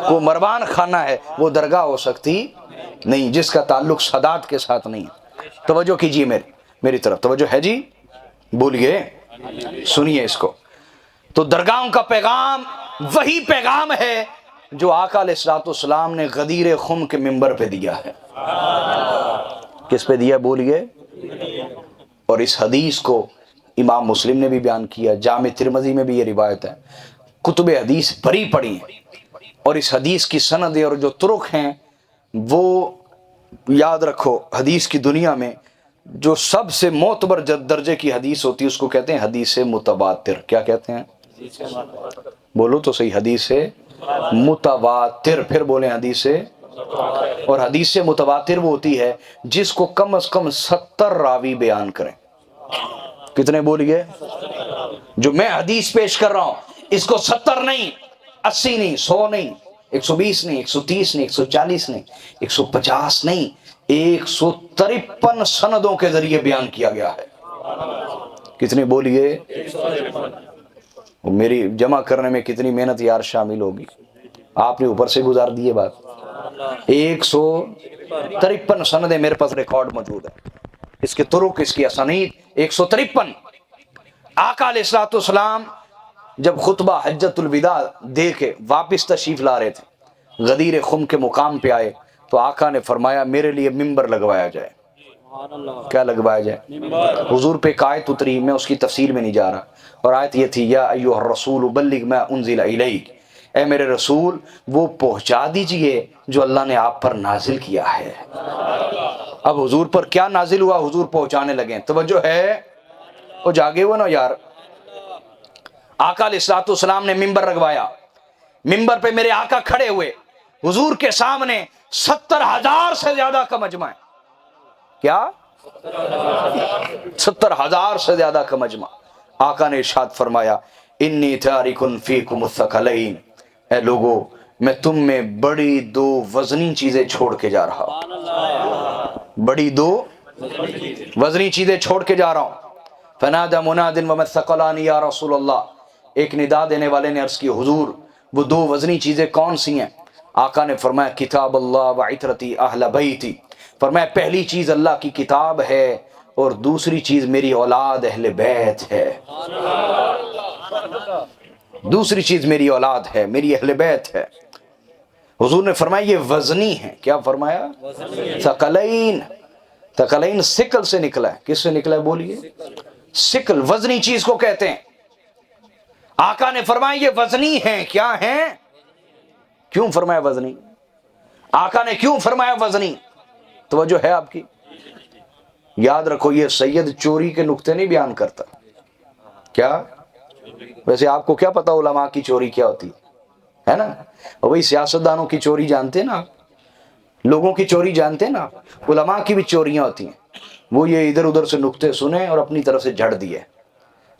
Speaker 1: وہ مروان خانہ ہے، وہ درگاہ ہو سکتی نہیں جس کا تعلق سادات کے ساتھ نہیں ہے۔ توجہ کیجیے میری طرف، توجہ ہے جی، بولیے، سنیے اس کو۔ تو درگاہوں کا پیغام وہی پیغام ہے جو آقا علیہ الصلوۃ والسلام نے غدیر خم کے منبر پہ دیا ہے۔ کس پہ دیا بولیے؟ اور اس حدیث کو امام مسلم نے بھی بیان کیا، جامع ترمذی میں بھی یہ روایت ہے، کتب حدیث بھری پڑی ہیں، اور اس حدیث کی سندیں اور جو طرق ہیں وہ یاد رکھو، حدیث کی دنیا میں جو سب سے معتبر درجے کی حدیث ہوتی ہے اس کو کہتے ہیں حدیث متواتر۔ کیا کہتے ہیں؟ بولو تو صحیح، حدیث متواتر۔ پھر بولیں حدیث، اور حدیث متواتر وہ ہوتی ہے جس کو کم از کم 70 راوی بیان کریں۔ کتنے بولیے؟ جو میں حدیث پیش کر رہا ہوں اس کو 70 نہیں، 80 نہیں، 100 نہیں، 120 نہیں، 130 نہیں، 140 نہیں، 150 نہیں، 153 سندوں کے ذریعے بیان کیا گیا ہے۔ کتنے بولیے؟ میری جمع کرنے میں کتنی محنت یار شامل ہوگی، آپ نے اوپر سے گزار دیے بات۔ 153 سندیں میرے پاس ریکارڈ موجود ہے، اس کے طرق، اس کی اسانید 153۔ آقا علیہ الصلوۃ والسلام جب خطبہ حجۃ الوداع دے کے واپس تشریف لا رہے تھے، غدیر خم کے مقام پہ آئے تو آقا نے فرمایا میرے لیے ممبر لگوایا جائے۔ کیا لگوایا جائے؟ حضور پہ ایک آیت اتری، میں اس کی تفصیل میں نہیں جا رہا، اور آیت یہ تھی یا ایھا الرسول بلغ ما انزل الیک، اے میرے رسول وہ پہنچا دیجئے جو اللہ نے آپ پر نازل کیا ہے۔ اب حضور پر کیا نازل ہوا، حضور پہنچانے لگے۔ توجہ ہے؟ وہ جاگے ہوا نا یار۔ آقا علیہ الصلوۃ والسلام نے ممبر لگوایا، ممبر پہ میرے آقا کھڑے ہوئے، حضور کے سامنے 70,000 سے زیادہ کا مجمع ہے۔ کیا؟ 70,000 سے زیادہ کا مجمع۔ آقا نے ارشاد فرمایا انی تارک فیکم الثقلین، اے لوگو میں تم میں بڑی دو وزنی چیزیں چھوڑ کے جا رہا ہوں، بڑی دو وزنی چیزیں چھوڑ کے جا رہا ہوں۔ فنادى مناد وما الثقلان یا رسول اللہ، ایک ندا دینے والے نے عرض کی حضور وہ دو وزنی چیزیں کون سی ہیں؟ آقا نے فرمایا کتاب اللہ وعطرتی اہل بیتی، فرمایا پہلی چیز اللہ کی کتاب ہے اور دوسری چیز میری اولاد اہل بیت ہے۔ دوسری چیز میری اولاد ہے، میری اہل بیت ہے۔ حضور نے فرمایا یہ وزنی ہے۔ کیا فرمایا؟ ثقلین۔ ثقلین سکل سے نکلا ہے۔ کس سے نکلا ہے بولیے؟ سکل، وزنی چیز کو کہتے ہیں۔ آقا نے فرمایا یہ وزنی ہیں۔ کیا ہیں؟ کیوں فرمایا وزنی؟ آقا نے کیوں فرمایا وزنی؟ توجہ ہے آپ کی؟ یاد رکھو یہ سید چوری کے نقطے نہیں بیان کرتا۔ کیا؟ ویسے آپ کو کیا پتا علماء کی چوری کیا ہوتی ہے نا؟ اور وہی سیاستدانوں کی چوری جانتے نا، لوگوں کی چوری جانتے نا، علماء کی بھی چوریاں ہوتی ہیں۔ وہ یہ ادھر ادھر سے نقطے سنے اور اپنی طرف سے جھڑ دیے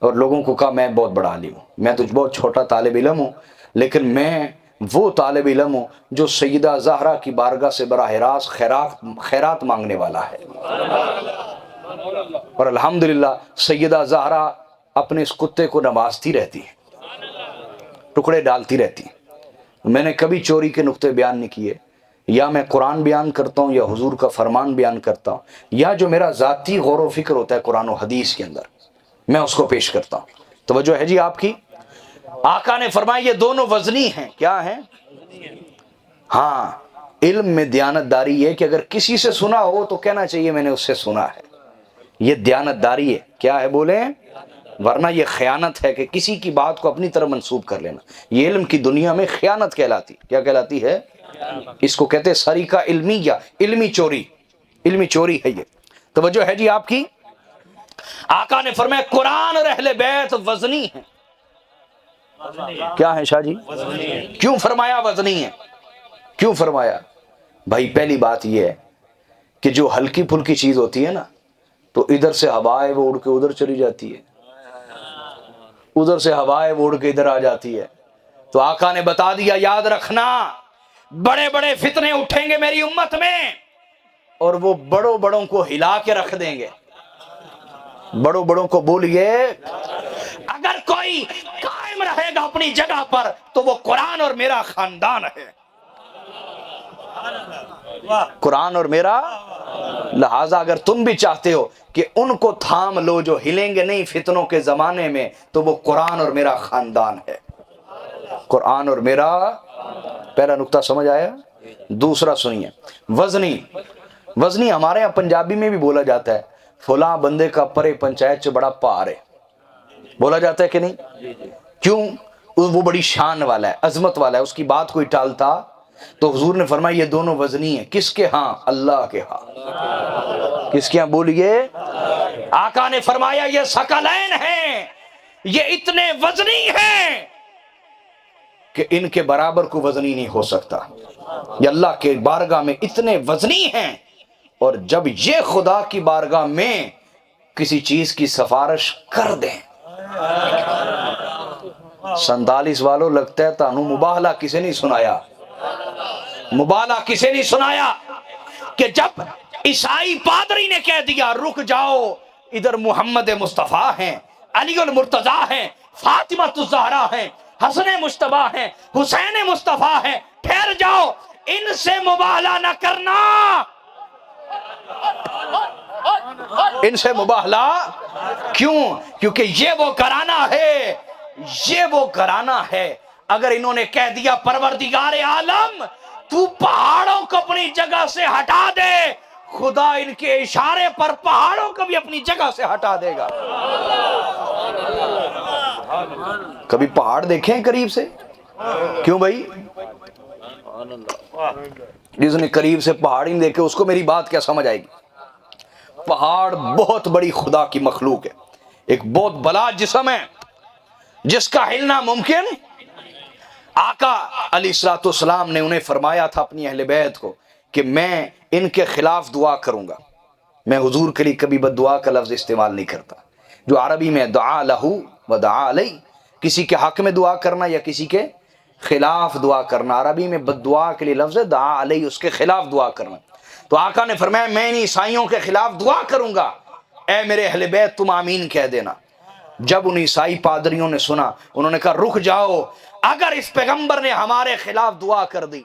Speaker 1: اور لوگوں کو کہا میں بہت بڑا عالم ہوں، میں تو بہت چھوٹا طالب علم ہوں، لیکن میں وہ طالب علم ہوں جو سیدہ زہرا کی بارگاہ سے براہ راست خیرات مانگنے والا ہے۔ اور الحمدللہ سیدہ زہرا اپنے اس کتے کو نوازتی رہتی ہے، ٹکڑے ڈالتی رہتی ہے۔ میں نے کبھی چوری کے نقطے بیان نہیں کیے، یا میں قرآن بیان کرتا ہوں یا حضور کا فرمان بیان کرتا ہوں، یا جو میرا ذاتی غور و فکر ہوتا ہے قرآن و حدیث کے اندر میں اس کو پیش کرتا ہوں۔ توجہ ہے جی آپ کی؟ آقا نے فرمایا یہ دونوں وزنی ہیں۔ کیا ہیں؟ ہاں، علم میں دیانت داری ہے کہ اگر کسی سے سنا ہو تو کہنا چاہیے میں نے اس سے سنا ہے، یہ دیانت داری ہے۔ کیا ہے بولیں؟ ورنہ یہ خیانت ہے کہ کسی کی بات کو اپنی طرف منسوب کر لینا، یہ علم کی دنیا میں خیانت کہلاتی۔ کیا کہلاتی ہے؟ اس کو کہتے ہیں سریقہ علمیہ، علمی چوری، علمی چوری ہے یہ۔ توجہ ہے جی آپ کی؟ آقا نے فرمایا قرآن اور اہل بیت وزنی ہیں۔ کیا ہے شاہ جی؟ کیوں فرمایا وزنی ہے؟ کیوں فرمایا؟ بھائی پہلی بات یہ ہے کہ جو ہلکی پھلکی چیز ہوتی ہے نا تو ادھر سے ہوا ہے وہ اڑ کے ادھر چلی جاتی ہے، ادھر سے ہوا ہے وہ اڑ کے ادھر آ جاتی ہے۔ تو آقا نے بتا دیا یاد رکھنا بڑے بڑے فتنے اٹھیں گے میری امت میں اور وہ بڑوں بڑوں کو ہلا کے رکھ دیں گے۔ بڑوں بڑوں کو بولیے اگر کوئی قائم رہے گا اپنی جگہ پر تو وہ قرآن اور میرا خاندان ہے، قرآن اور میرا۔ لہٰذا اگر تم بھی چاہتے ہو کہ ان کو تھام لو جو ہلیں گے نہیں فتنوں کے زمانے میں، تو وہ قرآن اور میرا خاندان ہے، قرآن اور میرا۔ پہلا نقطہ سمجھ آیا؟ دوسرا سنیے، وزنی۔ وزنی ہمارے یہاں پنجابی میں بھی بولا جاتا ہے، فلاں بندے کا پرے پنچایت سے بڑا پار ہے، بولا جاتا ہے کہ نہیں؟ کیوں؟ وہ بڑی شان والا ہے، عظمت والا ہے، اس کی بات کوئی ٹالتا تو حضور نے فرمایا یہ دونوں وزنی ہیں، کس کے ہاں؟ اللہ کے ہاں۔ کس کے ہاں بولیے؟ آقا نے فرمایا یہ ثقلین ہیں، یہ اتنے وزنی ہیں کہ ان کے برابر کو وزنی نہیں ہو سکتا، یہ اللہ کے بارگاہ میں اتنے وزنی ہیں، اور جب یہ خدا کی بارگاہ میں کسی چیز کی سفارش کر دیں، 47 والوں لگتا ہے تانوں مباہلہ کسے نہیں سنایا، مباہلہ کسے نہیں سنایا کہ جب عیسائی پادری نے کہہ دیا رک جاؤ، ادھر محمد مصطفیٰ ہیں، علی المرتضیٰ ہیں، فاطمہ الزہرا ہیں، حسن مجتبیٰ ہیں، حسین مصطفیٰ ہیں، ٹھہر جاؤ، ان سے مباہلہ نہ کرنا، ان سے مباہلہ کیوں؟ کیونکہ یہ وہ گھرانہ ہے، یہ وہ گھرانہ ہے، اگر انہوں نے کہہ دیا پروردگار عالم تو پہاڑوں کو اپنی جگہ سے ہٹا دے، خدا ان کے اشارے پر پہاڑوں کو بھی اپنی جگہ سے ہٹا دے گا۔ کبھی پہاڑ دیکھیں قریب سے؟ کیوں بھائی؟ جس نے قریب سے پہاڑ ہی نہیں دیکھے اس کو میری بات کیا سمجھ آئے گی؟ پہاڑ بہت بڑی خدا کی مخلوق ہے، ایک بہت بلا جسم ہے جس کا ہلنا ممکن۔ آقا علیہ الصلوۃ والسلام نے انہیں فرمایا تھا اپنی اہل بیت کو کہ میں ان کے خلاف دعا کروں گا، میں حضور کے لیے کبھی بد دعا کا لفظ استعمال نہیں کرتا، جو عربی میں دعا لہو و دعا علیہ، کسی کے حق میں دعا کرنا یا کسی کے خلاف دعا کرنا، عربی میں بد دعا کے لیے لفظ ہے دعا علیہ، اس کے خلاف دعا کرنا۔ تو آقا نے فرمایا میں ان عیسائیوں کے خلاف دعا کروں گا، اے میرے اہل بیت تم آمین کہہ دینا۔ جب ان عیسائی پادریوں نے سنا، انہوں نے کہا رک جاؤ، اگر اس پیغمبر نے ہمارے خلاف دعا کر دی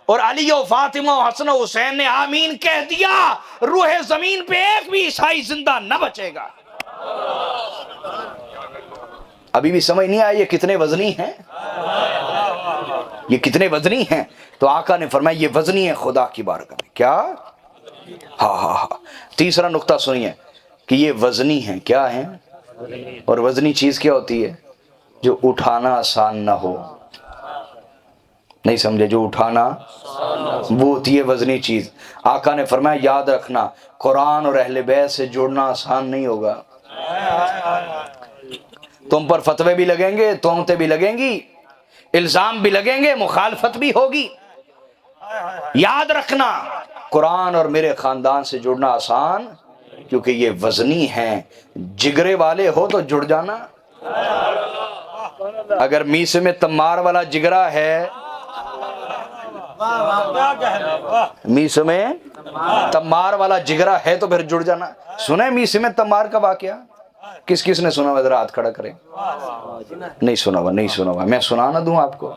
Speaker 1: اور علی و فاطمہ و حسن و حسین نے آمین کہہ دیا، روح زمین پہ ایک بھی عیسائی زندہ نہ بچے گا۔ ابھی بھی سمجھ نہیں آئی یہ کتنے وزنی ہیں، یہ کتنے وزنی ہیں؟ تو آقا نے فرمایا یہ وزنی ہے خدا کی بارگاہ میں۔ کیا؟ ہاں ہاں ہاں۔ تیسرا نقطہ سنیے کہ یہ وزنی ہیں، کیا ہیں؟ اور وزنی چیز کیا ہوتی ہے؟ جو اٹھانا آسان نہ ہو، نہیں سمجھے؟ جو اٹھانا وہ ہوتی ہے وزنی چیز۔ آقا نے فرمایا یاد رکھنا قرآن اور اہل بیت سے جڑنا آسان نہیں ہوگا، تم پر فتوے بھی لگیں گے، تہمتیں بھی لگیں گی، الزام بھی لگیں گے، مخالفت بھی ہوگی۔ یاد رکھنا قرآن اور میرے خاندان سے جڑنا آسان، کیونکہ یہ وزنی ہیں، جگرے والے ہو تو جڑ جانا۔ اگر میس میں تمار والا جگرا ہے، میس میں تمار والا جگرا ہے تو پھر جڑ جانا۔ سنے میس میں تمار کا واقعہ؟ کس کس نے سنا ہوا؟ ذرا ہاتھ کھڑا کریں۔ نہیں سنا ہوا، نہیں سنا ہوا، میں سنا نہ دوں آپ کو؟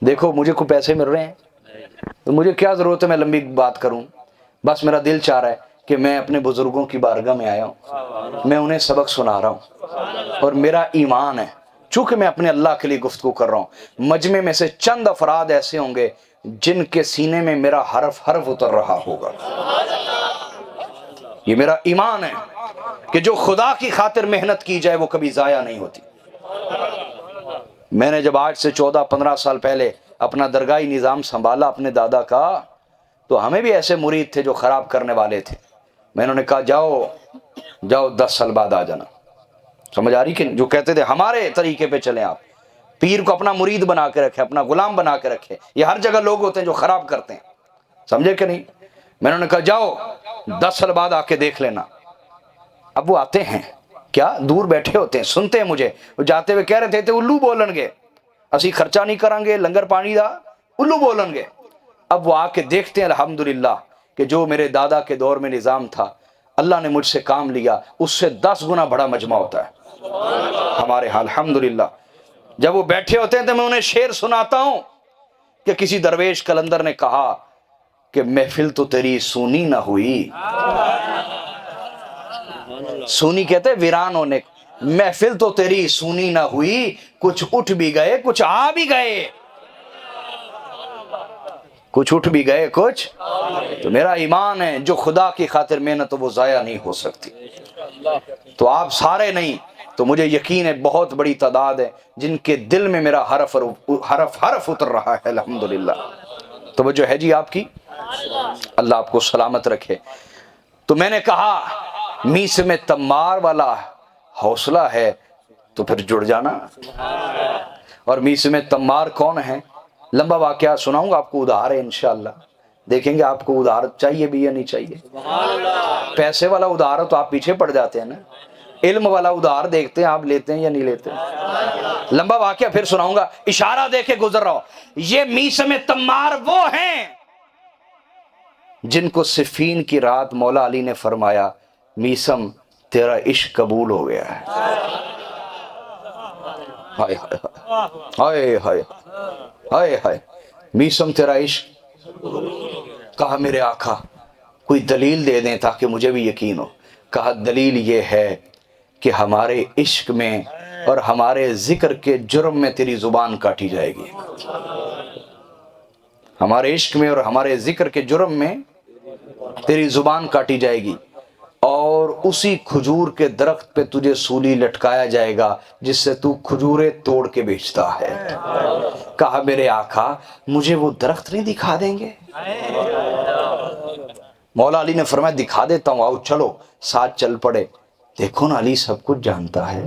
Speaker 1: دیکھو مجھے کو پیسے مل رہے ہیں تو مجھے کیا ضرورت ہے میں لمبی بات کروں؟ بس میرا دل چاہ رہا ہے کہ میں اپنے بزرگوں کی بارگاہ میں آیا ہوں، میں انہیں سبق سنا رہا ہوں، اور میرا ایمان ہے چونکہ میں اپنے اللہ کے لیے گفتگو کر رہا ہوں، مجمع میں سے چند افراد ایسے ہوں گے جن کے سینے میں میرا حرف حرف اتر رہا ہوگا۔ یہ میرا ایمان ہے کہ جو خدا کی خاطر محنت کی جائے وہ کبھی ضائع نہیں ہوتی۔ میں نے جب آج سے 14-15 سال پہلے اپنا درگاہی نظام سنبھالا اپنے دادا کا، تو ہمیں بھی ایسے مرید تھے جو خراب کرنے والے تھے، میں انہوں نے کہا جاؤ 10 سال بعد آ جانا۔ سمجھ آ رہی کہ جو کہتے تھے ہمارے طریقے پہ چلیں، آپ پیر کو اپنا مرید بنا کے رکھے، اپنا غلام بنا کے رکھے، یہ ہر جگہ لوگ ہوتے ہیں جو خراب کرتے ہیں، سمجھے کہ نہیں؟ میں نے کہا جاؤ 10 سال بعد آ کے دیکھ لینا۔ اب وہ آتے ہیں، کیا دور بیٹھے ہوتے ہیں، سنتے ہیں مجھے، وہ جاتے ہوئے کہہ رہے تھے الو بولن گے، اسی خرچہ نہیں کریں گے لنگر پانی دا، الو بولن گے۔ اب وہ آ کے دیکھتے ہیں الحمدللہ کہ جو میرے دادا کے دور میں نظام تھا اللہ نے مجھ سے کام لیا، اس سے 10 گنا بڑا مجمع ہوتا ہے ہمارے ہاں الحمدللہ۔ جب وہ بیٹھے ہوتے ہیں تو میں انہیں شعر سناتا ہوں کہ کسی درویش قلندر نے کہا کہ محفل تو تیری سونی نہ ہوئی، سونی کہتے ہیں ویران ہونے، محفل تو تیری سونی نہ ہوئی، کچھ اٹھ بھی گئے کچھ آ بھی گئے، کچھ اٹھ بھی گئے کچھ، تو میرا ایمان ہے جو خدا کی خاطر محنت وہ ضائع نہیں ہو سکتی۔ تو آپ سارے نہیں تو مجھے یقین ہے بہت بڑی تعداد ہے جن کے دل میں میرا حرف حرف اتر رہا ہے الحمدللہ۔ توجہ ہے جی آپ کی، اللہ آپ کو سلامت رکھے۔ تو میں نے کہا میس میں تمار والا حوصلہ ہے تو پھر جڑ جانا، اور میس میں تمار کون ہے؟ لمبا واقعہ سناؤں گا آپ کو، ادھار ہے انشاءاللہ، دیکھیں گے آپ کو ادھار چاہیے بھی یا نہیں چاہیے۔ پیسے والا ادھار ہو تو آپ پیچھے پڑ جاتے ہیں نا، علم والا ادھار دیکھتے ہیں آپ لیتے ہیں یا نہیں لیتے۔ لمبا واقعہ پھر سناؤں گا، اشارہ دے کے گزر رہا ہوں۔ یہ میسم تمار وہ ہیں جن کو صفین کی رات مولا علی نے فرمایا میسم تیرا عشق قبول ہو گیا ہے۔ ہائے ہائے ہائے ہائے ہائے، میسم تیرا عشق، کہا میرے آقا کوئی دلیل دے دیں تاکہ مجھے بھی یقین ہو۔ کہا دلیل یہ ہے کہ ہمارے عشق میں اور ہمارے ذکر کے جرم میں تیری زبان کاٹی جائے گی، ہمارے عشق میں اور ہمارے ذکر کے جرم میں تیری زبان کاٹی جائے گی، اور اسی کھجور کے درخت پہ تجھے سولی لٹکایا جائے گا جس سے تو کھجوریں توڑ کے بیچتا ہے۔ کہا میرے آقا مجھے وہ درخت نہیں دکھا دیں گے؟ مولا علی نے فرمایا دکھا دیتا ہوں، آؤ چلو، ساتھ چل پڑے۔ دیکھو نا علی سب کچھ جانتا ہے،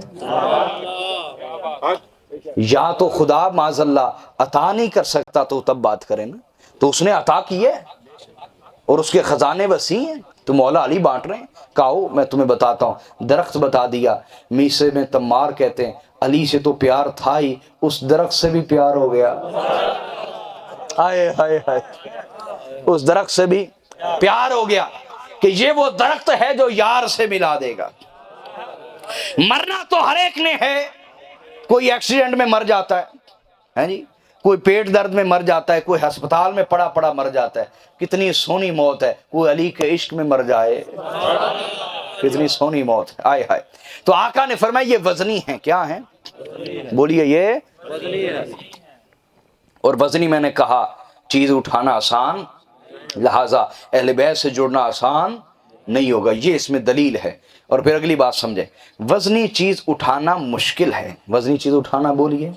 Speaker 1: یا تو خدا معاذ اللہ عطا نہیں کر سکتا تو تب بات کرے نا، تو اس نے عطا کی ہے اور اس کے خزانے وسیع ہیں، تو مولا علی بانٹ رہے ہیں۔ کہو میں تمہیں بتاتا ہوں، درخت بتا دیا، میسے میں تمار کہتے ہیں، علی سے تو پیار تھا ہی، اس درخت سے بھی پیار ہو گیا، ہائے ہائے ہائے، اس درخت سے بھی پیار ہو گیا کہ یہ وہ درخت ہے جو یار سے ملا دے گا۔ مرنا تو ہر ایک نے ہے، کوئی ایکسیڈنٹ میں مر جاتا ہے جی، کوئی پیٹ درد میں مر جاتا ہے، کوئی ہسپتال میں پڑا پڑا مر جاتا ہے، کتنی سونی موت ہے، کوئی علی کے عشق میں مر جائے، کتنی سونی موت ہے، آئے ہائے۔ تو آقا نے فرمایا یہ وزنی ہیں، کیا ہیں؟ بولیے یہ وزنی ہے، اور وزنی میں نے کہا چیز اٹھانا آسان، لہٰذا اہل بیت سے جڑنا آسان نہیں ہوگا، یہ اس میں دلیل ہے۔ اور پھر اگلی بات سمجھیں، وزنی چیز اٹھانا مشکل ہے، وزنی چیز اٹھانا بولیے،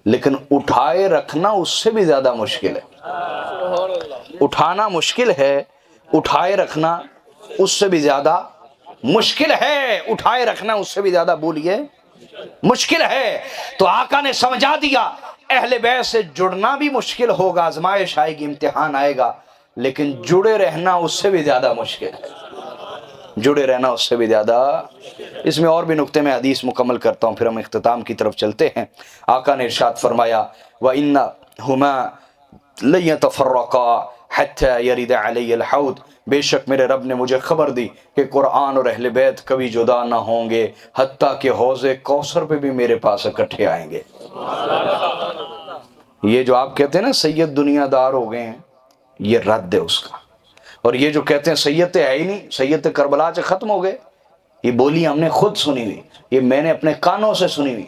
Speaker 1: لیکن اٹھائے رکھنا اس سے بھی زیادہ مشکل ہے۔ اٹھانا مشکل ہے، اٹھائے رکھنا اس سے بھی زیادہ مشکل ہے، اٹھائے رکھنا اس سے بھی زیادہ بولیے مشکل ہے۔ تو آقا نے سمجھا دیا اہل بیت سے جڑنا بھی مشکل ہوگا، آزمائش آئے گی، امتحان آئے گا، لیکن جڑے رہنا اس سے بھی زیادہ مشکل ہے، جڑے رہنا اس سے بھی زیادہ۔ اس میں اور بھی نقطے میں حدیث مکمل کرتا ہوں، پھر ہم اختتام کی طرف چلتے ہیں۔ آقا نے ارشاد فرمایا وَإِنَّهُمَا لَن يَتَفَرَّقَا حَتَّى يَرِدَ عَلَيَّ الْحَوْض، بے شک میرے رب نے مجھے خبر دی کہ قرآن اور اہل بیت کبھی جدا نہ ہوں گے حتیٰ کہ حوض کوثر پہ بھی میرے پاس اکٹھے آئیں گے۔ یہ جو آپ کہتے ہیں نا سید دنیا دار ہو گئے ہیں، یہ رد ہے اس کا، اور یہ جو کہتے ہیں سید ہے ہی نہیں، سید کربلا سے ختم ہو گئے، یہ بولی ہم نے خود سنی ہوئی، یہ میں نے اپنے کانوں سے سنی ہوئی،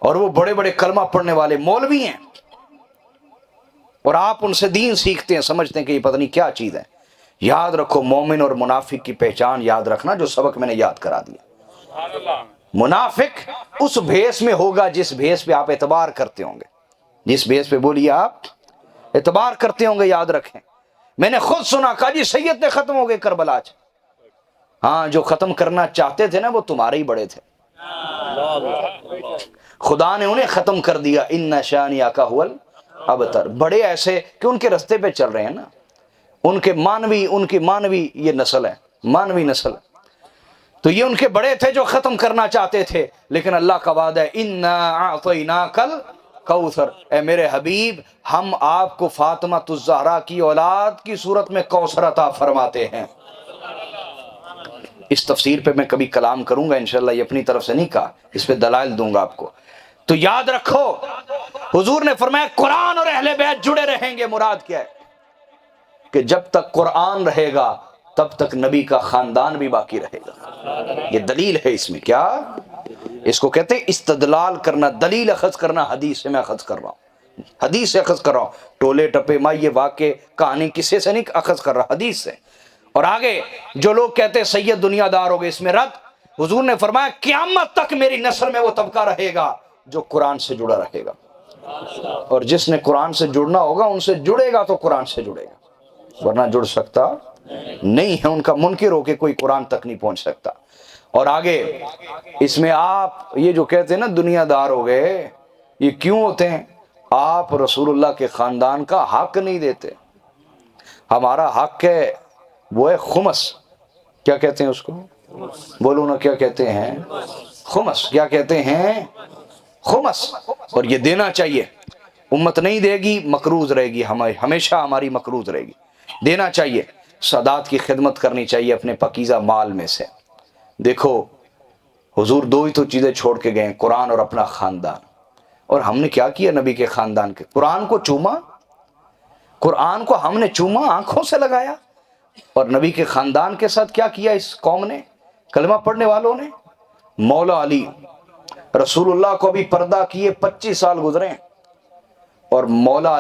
Speaker 1: اور وہ بڑے بڑے کلمہ پڑھنے والے مولوی ہیں، اور آپ ان سے دین سیکھتے ہیں، سمجھتے ہیں کہ یہ پتہ نہیں کیا چیز ہے۔ یاد رکھو مومن اور منافق کی پہچان یاد رکھنا، جو سبق میں نے یاد کرا دیا۔ منافق اس بھیس میں ہوگا جس بھیس پہ آپ اعتبار کرتے ہوں گے، جس بھیس پہ بولیے آپ اعتبار کرتے ہوں گے، یاد رکھیں۔ میں نے خود سنا، کہا جی سید نے ختم ہو گئے کربلا سے، ہاں جو ختم کرنا چاہتے تھے نا وہ تمہارے ہی بڑے تھے، خدا نے انہیں ختم کر دیا۔ ان شانئک ھو الابتر، بڑے ایسے کہ ان کے رستے پہ چل رہے ہیں نا، ان کی مانوی یہ نسل ہے، مانوی نسل، تو یہ ان کے بڑے تھے جو ختم کرنا چاہتے تھے، لیکن اللہ کا وعدہ ہے انا اعطیناک الکوثر، اے میرے حبیب ہم آپ کو فاطمہ الزہرا کی اولاد کی صورت میں کوثر عطا فرماتے ہیں۔ اس تفسیر پہ میں کبھی کلام کروں گا انشاءاللہ، یہ اپنی طرف سے نہیں کہا، اس پہ دلائل دوں گا آپ کو۔ تو یاد رکھو حضور نے فرمایا قرآن اور اہل بیت جڑے رہیں گے۔ مراد کیا ہے کہ جب تک قرآن رہے گا تب تک نبی کا خاندان بھی باقی رہے گا۔ یہ دلیل ہے اس میں، کیا اس کو کہتے ہیں استدلال کرنا، دلیل اخذ کرنا۔ حدیث سے میں اخذ کر رہا ہوں، حدیث سے اخذ کر رہا ہوں، ٹولے ٹپے میں یہ واقع کہانی کسی سے نہیں اخذ کر رہا، حدیث سے۔ اور آگے جو لوگ کہتے ہیں سید دنیا دار ہو گئے، اس میں رد۔ حضور نے فرمایا قیامت تک میری نسل میں وہ طبقہ رہے گا جو قرآن سے جڑا رہے گا، اور جس نے قرآن سے جڑنا ہوگا ان سے جڑے گا تو قرآن سے جڑے گا، ورنہ جڑ سکتا نہیں ہے۔ ان کا منکر ہو کے کوئی قرآن تک نہیں پہنچ سکتا۔ اور آگے اس میں آپ یہ جو کہتے ہیں نا دنیا دار ہو گئے، یہ کیوں ہوتے ہیں؟ آپ رسول اللہ کے خاندان کا حق نہیں دیتے۔ ہمارا حق ہے وہ ہے خمس، کیا کہتے ہیں اس کو؟ بولو نا، کیا کہتے ہیں؟ خمس۔ کیا کہتے ہیں؟ خمس۔ اور یہ دینا چاہیے، امت نہیں دے گی مقروض رہے گی، ہمیشہ ہماری مقروض رہے گی۔ دینا چاہیے، سادات کی خدمت کرنی چاہیے اپنے پاکیزہ مال میں سے۔ دیکھو حضور دو ہی تو چیزیں چھوڑ کے گئے، قرآن اور اپنا خاندان۔ اور ہم نے کیا کیا نبی کے خاندان کے؟ قرآن کو چوما، قرآن کو ہم نے چوما، آنکھوں سے لگایا۔ اور نبی کے خاندان کے ساتھ کیا کیا اس قوم نے، کلمہ پڑھنے والوں نے؟ مولا علی رسول اللہ کو بھی پردہ کیے 25 سال گزرے، اور مولا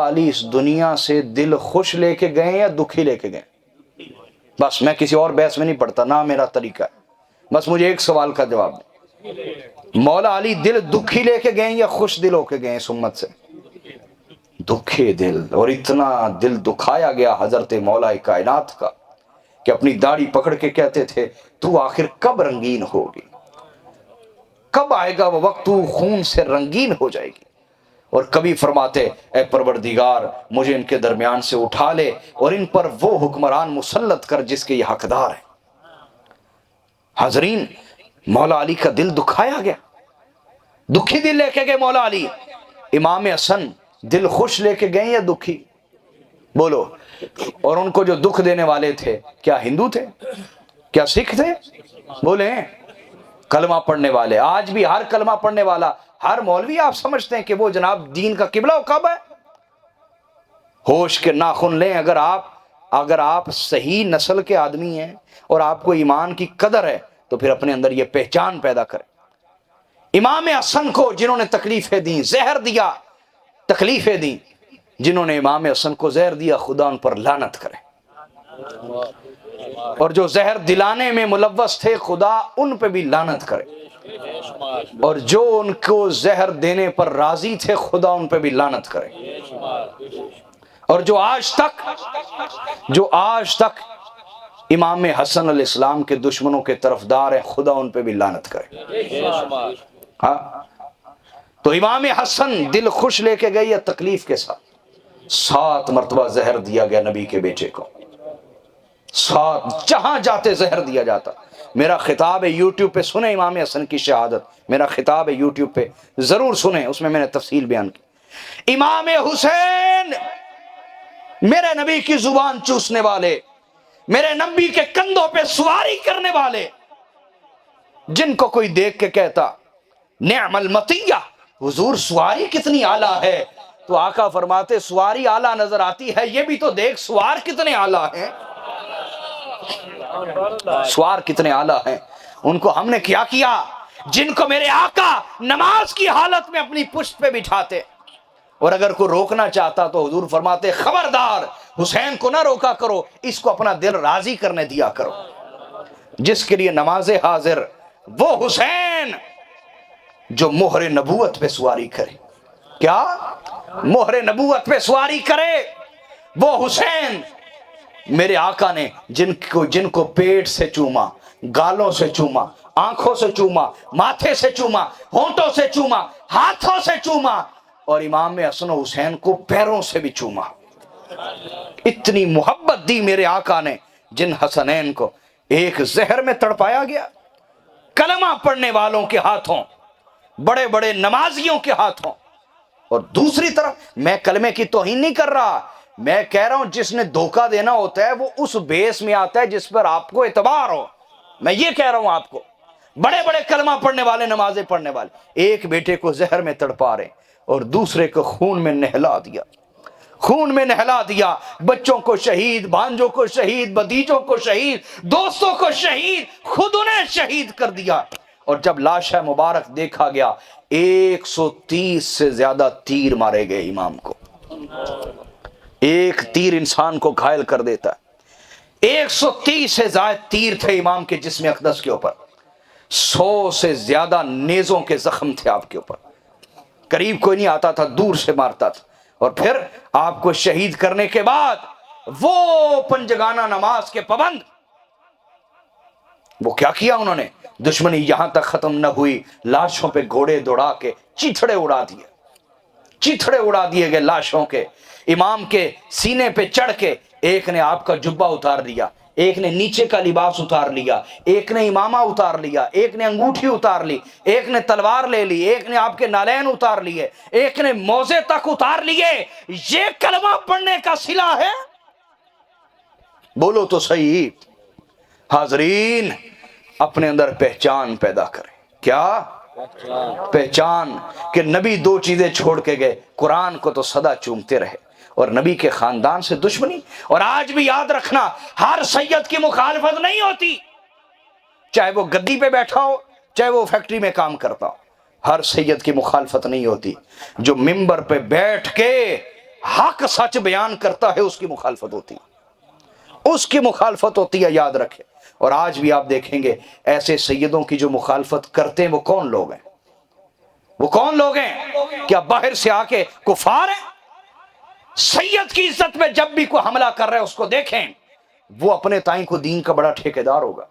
Speaker 1: علی اس دنیا سے دل خوش لے کے گئے یا دکھی لے کے گئے؟ بس میں کسی اور بحث میں نہیں پڑھتا، نہ میرا طریقہ ہے، بس مجھے ایک سوال کا جواب دیں۔ مولا علی دل دکھی لے کے گئے یا خوش دل ہو کے گئے اس امت سے؟ دکھے دل۔ اور اتنا دل دکھایا گیا حضرت مولا کائنات کا کہ اپنی داڑھی پکڑ کے کہتے تھے تو آخر کب رنگین ہوگی، کب آئے گا وہ وقت تو خون سے رنگین ہو جائے گی۔ اور کبھی فرماتے اے پروردگار مجھے ان کے درمیان سے اٹھا لے اور ان پر وہ حکمران مسلط کر جس کے یہ حقدار ہیں۔ حاضرین، مولا علی کا دل دکھایا گیا، دکھی دل لے کے گئے مولا علی۔ امام حسن دل خوش لے کے گئے یا دکھی؟ بولو۔ اور ان کو جو دکھ دینے والے تھے کیا ہندو تھے، کیا سکھ تھے؟ بولیں۔ کلمہ پڑھنے والے۔ آج بھی ہر کلمہ پڑھنے والا، ہر مولوی آپ سمجھتے ہیں کہ وہ جناب دین کا قبلہ و کعبہ ہے؟ ہوش کے ناخن لیں، اگر آپ صحیح نسل کے آدمی ہیں اور آپ کو ایمان کی قدر ہے تو پھر اپنے اندر یہ پہچان پیدا کریں۔ امام حسن کو جنہوں نے تکلیفیں دیں، زہر دیا، تکلیفیں دیں، جنہوں نے امام حسن کو زہر دیا خدا ان پر لعنت کرے، اور جو زہر دلانے میں ملوث تھے خدا ان پہ بھی لعنت کرے، اور جو ان کو زہر دینے پر راضی تھے خدا ان پہ بھی لعنت کرے، اور جو آج تک امام حسن علیہ السلام کے دشمنوں کے طرفدار ہیں خدا ان پہ بھی لعنت کرے۔ ہاں تو امام حسن دل خوش لے کے گئے یا تکلیف کے ساتھ؟ 7 مرتبہ زہر دیا گیا نبی کے بیٹے کو، 7 جہاں جاتے زہر دیا جاتا۔ میرا خطاب ہے یوٹیوب پہ سنیں امام حسن کی شہادت، میرا خطاب ہے یوٹیوب پہ ضرور سنیں، اس میں نے تفصیل بیان کی۔ امام حسین میرے نبی کی زبان چوسنے والے، میرے نبی کے کندھوں پہ سواری کرنے والے، جن کو کوئی دیکھ کے کہتا نعم المطیہ، حضور سواری کتنی اعلیٰ ہے، تو آقا فرماتے سواری اعلیٰ نظر آتی ہے، یہ بھی تو دیکھ سوار کتنے اعلیٰ ہیں، سوار کتنے اعلیٰ ہیں۔ ان کو ہم نے کیا کیا؟ جن کو میرے آقا نماز کی حالت میں اپنی پشت پہ بٹھاتے، اور اگر کوئی روکنا چاہتا تو حضور فرماتے خبردار حسین کو نہ روکا کرو، اس کو اپنا دل راضی کرنے دیا کرو۔ جس کے لیے نماز حاضر وہ حسین جو مہر نبوت پہ سواری کرے، کیا مہر نبوت پہ سواری کرے، وہ حسین میرے آقا نے جن کو پیٹ سے چوما، گالوں سے چوما، آنکھوں سے چوما، ماتھے سے چوما، ہونٹوں سے چوما، ہاتھوں سے چوما، اور امام حسن و حسین کو پیروں سے بھی چوما۔ اتنی محبت دی میرے آقا نے جن حسنین کو، ایک زہر میں تڑپایا گیا کلمہ پڑھنے والوں کے ہاتھوں، بڑے بڑے نمازیوں کے ہاتھوں، اور دوسری طرف میں کلمے کی توہین نہیں کر رہا، میں کہہ رہا ہوں جس نے دھوکہ دینا ہوتا ہے وہ اس بیس میں آتا ہے جس پر آپ کو اعتبار ہو. میں یہ کہہ رہا ہوں آپ کو، بڑے بڑے کلمہ پڑھنے والے، نمازیں پڑھنے والے، ایک بیٹے کو زہر میں تڑپا رہے اور دوسرے کو خون میں نہلا دیا، خون میں نہلا دیا، بچوں کو شہید، بھانجوں کو شہید، بھتیجوں کو شہید، دوستوں کو شہید، خود انہیں شہید کر دیا. اور جب لاش مبارک دیکھا گیا 130 سے زیادہ تیر مارے گئے امام کو. ایک تیر انسان کو گھائل کر دیتا ہے. 130 سے زائد تیر تھے امام کے جسم اقدس کے اوپر. 100 سے زیادہ نیزوں کے زخم تھے آپ کے اوپر. قریب کوئی نہیں آتا تھا، دور سے مارتا تھا. اور پھر آپ کو شہید کرنے کے بعد وہ پنجگانہ نماز کے پابند، وہ کیا کیا انہوں نے؟ دشمنی یہاں تک ختم نہ ہوئی، لاشوں پہ گھوڑے دوڑا کے چیتھڑے اڑا دیے، چیتھڑے اڑا دیے گئے لاشوں کے. امام کے سینے پہ چڑھ کے ایک نے آپ کا جبہ اتار لیا، ایک نے نیچے کا لباس اتار لیا، ایک نے امامہ اتار لیا، ایک نے انگوٹھی اتار لی، ایک نے تلوار لے لی، ایک نے آپ کے نالین اتار لیے، ایک نے موزے تک اتار لیے. یہ کلمہ پڑھنے کا صلہ ہے؟ بولو تو صحیح. حاضرین، اپنے اندر پہچان پیدا کریں. کیا پہچان؟ کہ نبی 2 چیزیں چھوڑ کے گئے، قرآن کو تو سدا چومتے رہے اور نبی کے خاندان سے دشمنی. اور آج بھی یاد رکھنا، ہر سید کی مخالفت نہیں ہوتی، چاہے وہ گدی پہ بیٹھا ہو، چاہے وہ فیکٹری میں کام کرتا ہو. ہر سید کی مخالفت نہیں ہوتی. جو منبر پہ بیٹھ کے حق سچ بیان کرتا ہے اس کی مخالفت ہوتی ہے، اس کی مخالفت ہوتی ہے، یاد رکھے. اور آج بھی آپ دیکھیں گے ایسے سیدوں کی جو مخالفت کرتے ہیں وہ کون لوگ ہیں؟ وہ کون لوگ ہیں؟ کیا باہر سے آ کے کفار ہیں؟ سید کی عزت میں جب بھی کوئی حملہ کر رہا ہے اس کو دیکھیں، وہ اپنے تائیں کو دین کا بڑا ٹھیکیدار ہوگا.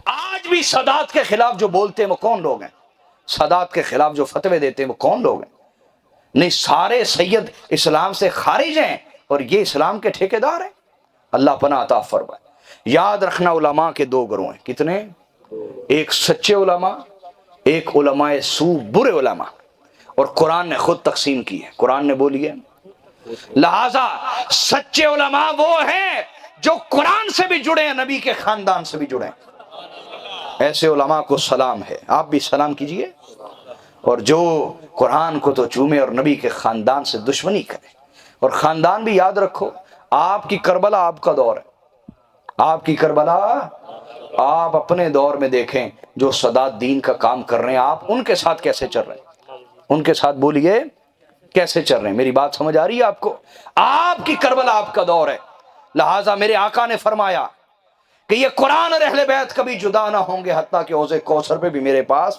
Speaker 1: آج بھی سادات کے خلاف جو بولتے ہیں وہ کون لوگ ہیں؟ سادات کے خلاف جو فتوے دیتے ہیں وہ کون لوگ ہیں؟ نہیں، سارے سید اسلام سے خارج ہیں اور یہ اسلام کے ٹھیکیدار ہیں. اللہ پناہ عطا فرمائے. یاد رکھنا، علماء کے 2 گروہ ہیں. کتنے؟ ایک سچے علماء، ایک علماء سو، برے علماء. اور قرآن نے خود تقسیم کی ہے. قرآن نے بولی ہے لہذا سچے علماء وہ ہیں جو قرآن سے بھی جڑے ہیں، نبی کے خاندان سے بھی جڑے ہیں. ایسے علماء کو سلام ہے، آپ بھی سلام کیجئے. اور جو قرآن کو تو چومے اور نبی کے خاندان سے دشمنی کرے. اور خاندان بھی یاد رکھو، آپ کی کربلا آپ کا دور ہے. آپ کی کربلا آپ اپنے دور میں دیکھیں جو سادات دین کا کام کر رہے ہیں، آپ ان کے ساتھ کیسے چل رہے ہیں؟ ان کے ساتھ بولیے کیسے چل رہے ہیں؟ میری بات سمجھ آ رہی ہے آپ کو؟ آپ کی کربلا آپ کا دور ہے. لہٰذا میرے آقا نے فرمایا کہ یہ قرآن اور اہل بیت کبھی جدا نہ ہوں گے حتیٰ کہ حوض کوثر پہ بھی میرے پاس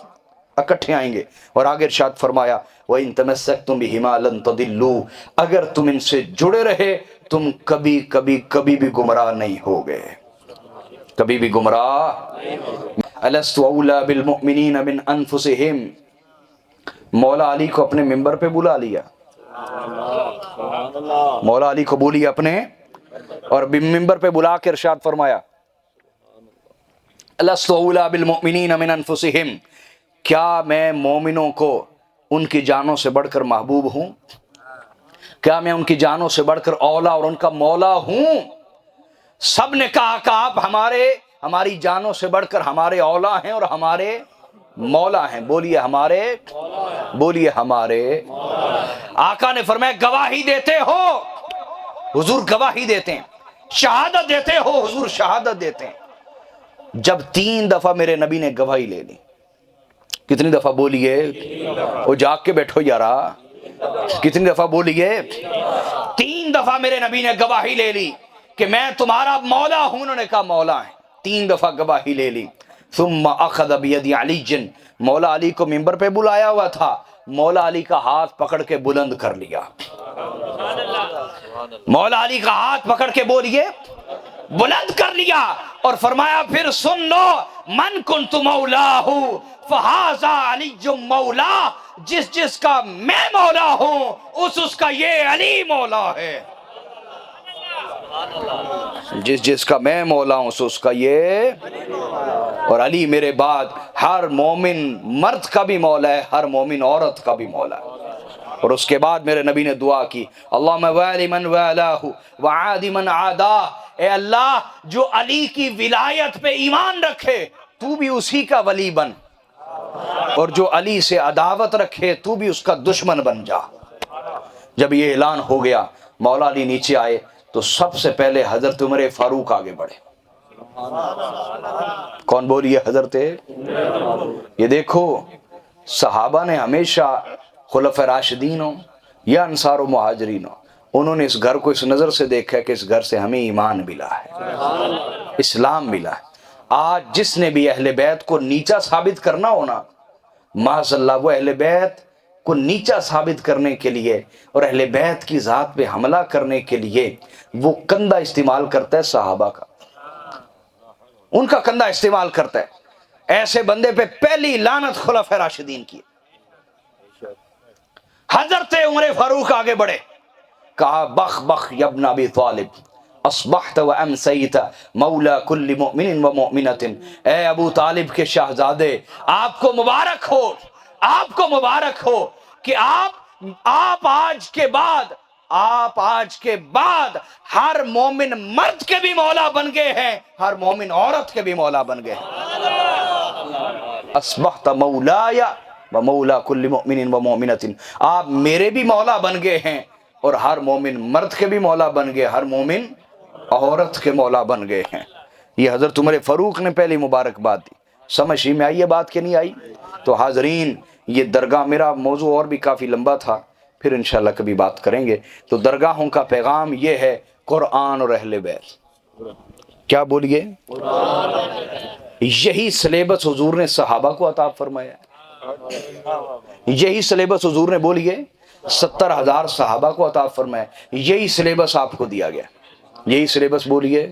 Speaker 1: اکٹھے آئیں گے. اور آگے ارشاد فرمایا وَإِن تَمَسَّكْتُمْ بِهِمَا لَن تَضِلُّوا، اگر تم ان سے جڑے رہے تم کبھی بھی گمراہ نہیں ہوگے، کبھی بھی گمراہ. أَلَسْتُ أَوْلَى بِالْمُؤْمِنِينَ مِنْ أَنفُسِهِمْ، مولا علی کو اپنے ممبر پہ بلا لیا. مولا علی کو بولی اپنے، اور ممبر پہ بلا کے ارشاد فرمایا أَلَسْتُ أَوْلَى بِالْمُؤْمِنِينَ مِنْ أَنفُسِهِمْ، کیا میں مومنوں کو ان کی جانوں سے بڑھ کر محبوب ہوں؟ کیا میں ان کی جانوں سے بڑھ کر اولا اور ان کا مولا ہوں؟ سب نے کہا کہ آپ ہماری جانوں سے بڑھ کر ہمارے اولا ہیں اور ہمارے مولا ہیں. بولیے ہمارے، بولیے ہمارے. آقا نے فرمایا گواہی دیتے ہو؟ حضور گواہی دیتے ہیں. شہادت دیتے ہو؟ حضور شہادت دیتے ہیں. جب 3 دفعہ میرے نبی نے گواہی لے لی. کتنی دفعہ بولیے؟ وہ جاگ کے بیٹھو یارا. کتنی دفعہ بولیے؟ 3 دفعہ میرے نبی نے گواہی لے لی کہ میں تمہارا مولا ہوں. انہوں نے کہا مولا ہے. 3 دفعہ گواہی لے لی. ثم اخذ بید علی جن، مولا علی کو ممبر پہ بلایا ہوا تھا، مولا علی کا ہاتھ پکڑ کے بلند کر لیا. مولا علی کا ہاتھ پکڑ کے بولیے بلند کر لیا اور فرمایا پھر سن لو، من کنت مولاہ فہذا علی مولا، جس کا میں مولا ہوں اس کا یہ علی مولا ہے. جس کا میں مولا ہوں اس کا یہ، اور علی میرے بعد ہر مومن مرد کا بھی مولا ہے، ہر مومن عورت کا بھی مولا ہے. اور اس کے بعد میرے نبی نے دعا کی، اللہم والی من والاہ وعادی من عاداہ، اے اللہ جو علی کی ولایت پہ ایمان رکھے تو بھی اسی کا ولی بن، اور جو علی سے عداوت رکھے تو بھی اس کا دشمن بن جا۔ جب یہ اعلان ہو گیا مولا علی نیچے آئے تو سب سے پہلے حضرت عمر فاروق آگے بڑھے۔ کون بولیے؟ حضرت۔ یہ دیکھو صحابہ نے ہمیشہ خلفائے راشدین ہوں یا انصار و مہاجرین ہوں، انہوں نے اس گھر کو اس نظر سے دیکھا کہ اس گھر سے ہمیں ایمان ملا ہے، اسلام ملا ہے۔ آج جس نے بھی اہل بیت کو نیچا ثابت کرنا ہونا، معاذ اللہ وہ اہل بیت کو نیچا ثابت کرنے کے لیے اور اہل بیت کی ذات پہ حملہ کرنے کے لیے وہ کندھا استعمال کرتا ہے صحابہ کا، ان کا کندھا استعمال کرتا ہے۔ ایسے بندے پہ پہلی لعنت خلفائے راشدین کی۔ حضرت عمر فاروق آگے بڑھے، کہا بخ بخ یا ابن ابی طالب اصبحت و امسیت مولا کل مؤمن و مؤمنۃ، اے ابو طالب کے شہزادے آپ کو مبارک ہو، آپ کو مبارک ہو کہ آپ آج کے بعد ہر مومن مرد کے بھی مولا بن گئے ہیں، ہر مومن عورت کے بھی مولا بن گئے ہیں۔ اصبحت مولایا و مولا کل مؤمن و مؤمنۃ، آپ میرے بھی مولا بن گئے ہیں اور ہر مومن مرد کے بھی مولا بن گئے، ہر مومن عورت کے مولا بن گئے ہیں۔ یہ حضرت عمر فاروق نے پہلی مبارکباد دی۔ سمجھ میں آئی یہ بات کہ نہیں آئی؟ تو حاضرین یہ درگاہ، میرا موضوع اور بھی کافی لمبا تھا، پھر انشاءاللہ کبھی بات کریں گے۔ تو درگاہوں کا پیغام یہ ہے، قرآن اور اہل بیت۔ کیا بولیے؟ یہی سلیبس حضور نے صحابہ کو عطا فرمایا ہے، یہی سلیبس حضور نے بولیے 70,000 صحابہ کو عطا فرمایا، یہی سلیبس آپ کو دیا گیا، یہی سلیبس بولیے،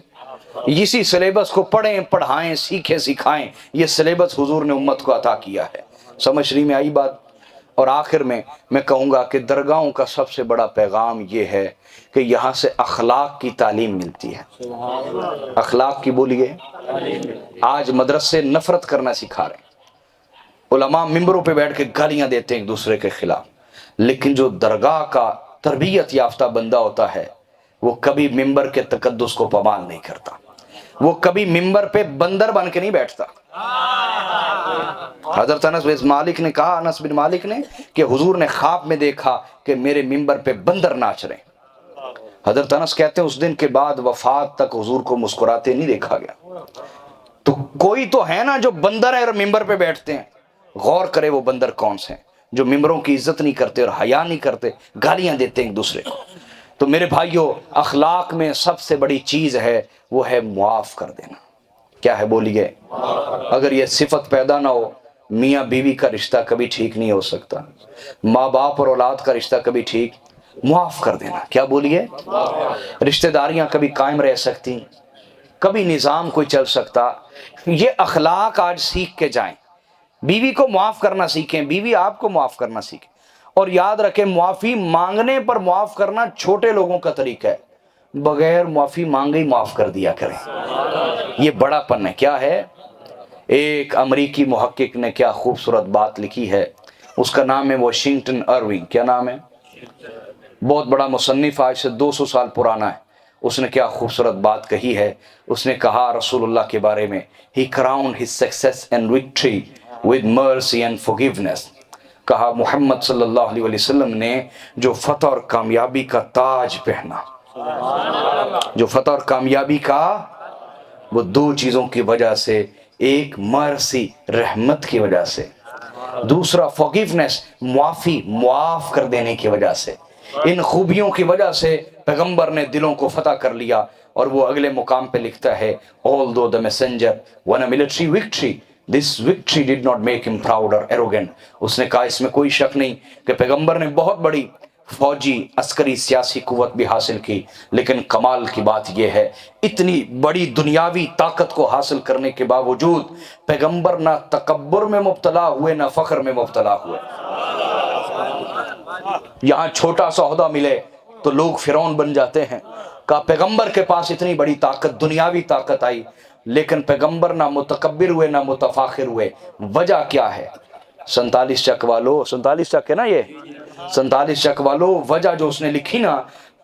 Speaker 1: اسی سلیبس کو پڑھیں پڑھائیں سیکھیں سکھائیں، یہ سلیبس حضور نے امت کو عطا کیا ہے۔ سمجھ میں آئی بات؟ اور آخر میں کہوں گا کہ درگاہوں کا سب سے بڑا پیغام یہ ہے کہ یہاں سے اخلاق کی تعلیم ملتی ہے۔ اخلاق کی بولیے۔ آج مدرسے نفرت کرنا سکھا رہے ہیں، علماء ممبروں پہ بیٹھ کے گالیاں دیتے ہیں ایک دوسرے کے خلاف، لیکن جو درگاہ کا تربیت یافتہ بندہ ہوتا ہے وہ کبھی ممبر کے تقدس کو پامال نہیں کرتا، وہ کبھی ممبر پہ بندر بن کے نہیں بیٹھتا۔ حضرت انس بن مالک نے کہا، انس بن مالک نے، کہ حضور نے خواب میں دیکھا کہ میرے ممبر پہ بندر ناچ رہے ہیں۔ حضرت انس کہتے ہیں اس دن کے بعد وفات تک حضور کو مسکراتے نہیں دیکھا گیا۔ تو کوئی تو ہے نا جو بندر ہے اور ممبر پہ بیٹھتے ہیں، غور کرے وہ بندر کون سے ہیں جو ممبروں کی عزت نہیں کرتے اور حیا نہیں کرتے، گالیاں دیتے ہیں ایک دوسرے کو۔ تو میرے بھائیوں، اخلاق میں سب سے بڑی چیز ہے وہ ہے معاف کر دینا۔ کیا ہے بولیے؟ اگر یہ صفت پیدا نہ ہو، میاں بیوی کا رشتہ کبھی ٹھیک نہیں ہو سکتا، ماں باپ اور اولاد کا رشتہ کبھی ٹھیک، معاف کر دینا۔ کیا بولیے؟ رشتہ داریاں کبھی قائم رہ سکتی، کبھی نظام کوئی چل سکتا۔ یہ اخلاق آج سیکھ کے جائیں، بیوی کو معاف کرنا سیکھیں، بیوی آپ کو معاف کرنا سیکھیں، اور یاد رکھیں معافی مانگنے پر معاف کرنا چھوٹے لوگوں کا طریقہ ہے، بغیر معافی مانگے ہی معاف کر دیا کریں، یہ بڑا پن ہے۔ کیا ہے؟ ایک امریکی محقق نے کیا خوبصورت بات لکھی ہے، اس کا نام ہے واشنگٹن ارونگ۔ کیا نام ہے؟ بہت بڑا مصنف، آج سے 200 سال پرانا ہے۔ اس نے کیا خوبصورت بات کہی ہے، اس نے کہا رسول اللہ کے بارے میں، he crowned his success and victory with mercy and forgiveness۔ کہا محمد صلی اللہ علیہ وسلم نے جو فتح اور کامیابی کا تاج پہنا، جو فتح اور کامیابی کا، وہ دو چیزوں کی وجہ سے، ایک مرسی رحمت کی وجہ سے، دوسرا forgiveness معافی معاف کر دینے کی وجہ سے۔ ان خوبیوں کی وجہ سے پیغمبر نے دلوں کو فتح کر لیا، اور وہ اگلے مقام پہ لکھتا ہے although the messenger won a military victory, this victory did not make him proud or arrogant۔ اس نے کہا اس میں کوئی شک نہیں کہ پیغمبر نے بہت بڑی فوجی عسکری سیاسی قوت بھی حاصل کی، لیکن کمال کی بات یہ ہے اتنی بڑی دنیاوی طاقت کو حاصل کرنے کے باوجود پیغمبر نہ تکبر میں مبتلا ہوئے نہ فخر میں مبتلا ہوئے۔ یہاں چھوٹا سا عہدہ ملے تو لوگ فرعون بن جاتے ہیں، کہا پیغمبر کے پاس اتنی بڑی طاقت، دنیاوی طاقت آئی، لیکن پیغمبر نہ متکبر ہوئے نہ متفاخر ہوئے۔ وجہ کیا ہے؟ 47 چک والو، 47 چک ہے نا یہ، 47 شک والو وجہ جو اس نے لکھی نا،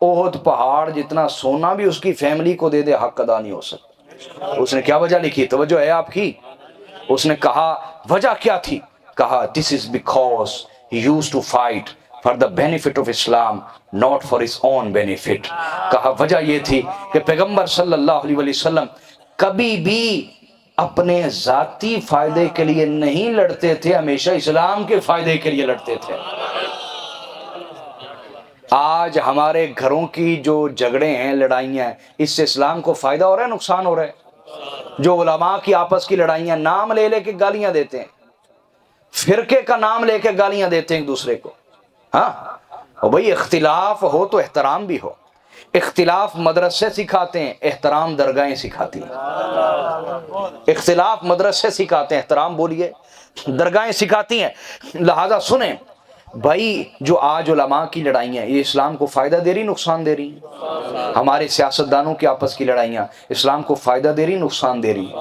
Speaker 1: احد پہاڑ جتنا سونا بھی اس کی فیملی کو دے دے حق ادا نہیں ہو سکتا۔ اس نے کیا وجہ لکھی؟ توجہ ہے آپ کی؟ اس نے کہا وجہ کیا تھی؟ کہا this is because he used to fight for the benefit of Islam not for his own benefit۔ کہا وجہ یہ تھی کہ پیغمبر صلی اللہ علیہ وسلم کبھی بھی اپنے ذاتی فائدے کے لیے نہیں لڑتے تھے، ہمیشہ اسلام کے فائدے کے لیے لڑتے تھے۔ آج ہمارے گھروں کی جو جھگڑے ہیں، لڑائیاں ہیں، اس سے اسلام کو فائدہ ہو رہا ہے، نقصان ہو رہا ہے؟ جو علماء کی آپس کی لڑائیاں، نام لے لے کے گالیاں دیتے ہیں، فرقے کا نام لے کے گالیاں دیتے ہیں ایک دوسرے کو۔ ہاں اور بھئی اختلاف ہو تو احترام بھی ہو۔ اختلاف مدرسے سکھاتے ہیں، احترام درگاہیں سکھاتی ہیں۔ اختلاف مدرسے سکھاتے ہیں، احترام بولیے درگاہیں سکھاتی ہیں۔ لہذا سنیں بھائی، جو آج علماء کی لڑائیاں یہ اسلام کو فائدہ دے رہی نقصان دے رہی؟ ہمارے سیاستدانوں کی آپس کی لڑائیاں اسلام کو فائدہ دے رہی نقصان دے رہی؟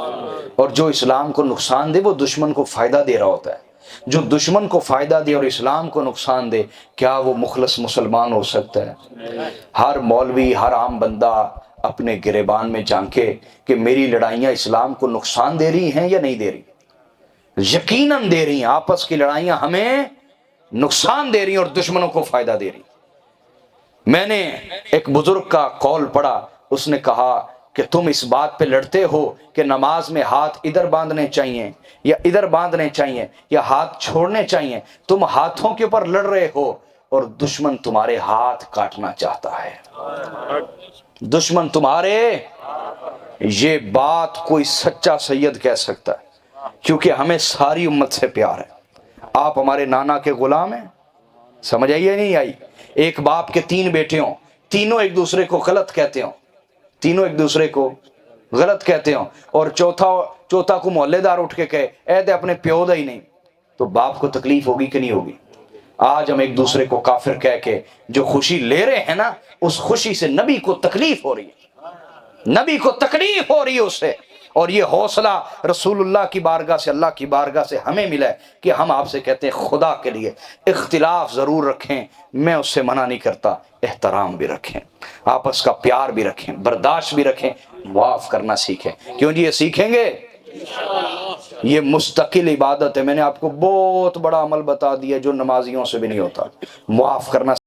Speaker 1: اور جو اسلام کو نقصان دے وہ دشمن کو فائدہ دے رہا ہوتا ہے۔ جو دشمن کو فائدہ دے اور اسلام کو نقصان دے، کیا وہ مخلص مسلمان ہو سکتا ہے؟ ہر مولوی، ہر عام بندہ اپنے گریبان میں جھانکے کہ میری لڑائیاں اسلام کو نقصان دے رہی ہیں یا نہیں دے رہی؟ یقیناً دے رہی ہیں۔ آپس کی لڑائیاں ہمیں نقصان دے رہی ہیں اور دشمنوں کو فائدہ دے رہی۔ میں نے ایک بزرگ کا قول پڑھا، اس نے کہا کہ تم اس بات پہ لڑتے ہو کہ نماز میں ہاتھ ادھر باندھنے چاہیے یا ادھر باندھنے چاہیے یا ہاتھ چھوڑنے چاہیے، تم ہاتھوں کے اوپر لڑ رہے ہو اور دشمن تمہارے ہاتھ کاٹنا چاہتا ہے۔ دشمن تمہارے، یہ بات کوئی سچا سید کہہ سکتا ہے، کیونکہ ہمیں ساری امت سے پیار ہے۔ آپ ہمارے نانا کے غلام ہیں، سمجھ آئی یا نہیں آئی؟ ایک باپ کے 3 بیٹے ہوں، تینوں ایک دوسرے کو غلط کہتے ہوں، تینوں ایک دوسرے کو غلط کہتے ہوں، اور چوتھا کو محلے دار اٹھ کے کہے اے دے اپنے پیو دا ہی نہیں، تو باپ کو تکلیف ہوگی کہ نہیں ہوگی؟ آج ہم ایک دوسرے کو کافر کہہ کے جو خوشی لے رہے ہیں نا، اس خوشی سے نبی کو تکلیف ہو رہی ہے، نبی کو تکلیف ہو رہی ہے اس سے۔ اور یہ حوصلہ رسول اللہ کی بارگاہ سے، اللہ کی بارگاہ سے ہمیں ملا ہے کہ ہم آپ سے کہتے ہیں خدا کے لیے اختلاف ضرور رکھیں، میں اس سے منع نہیں کرتا، احترام بھی رکھیں، آپس کا پیار بھی رکھیں، برداشت بھی رکھیں، معاف کرنا سیکھیں۔ کیوں جی؟ یہ سیکھیں گے، یہ مستقل عبادت ہے۔ میں نے آپ کو بہت بڑا عمل بتا دیا جو نمازیوں سے بھی نہیں ہوتا، معاف کرنا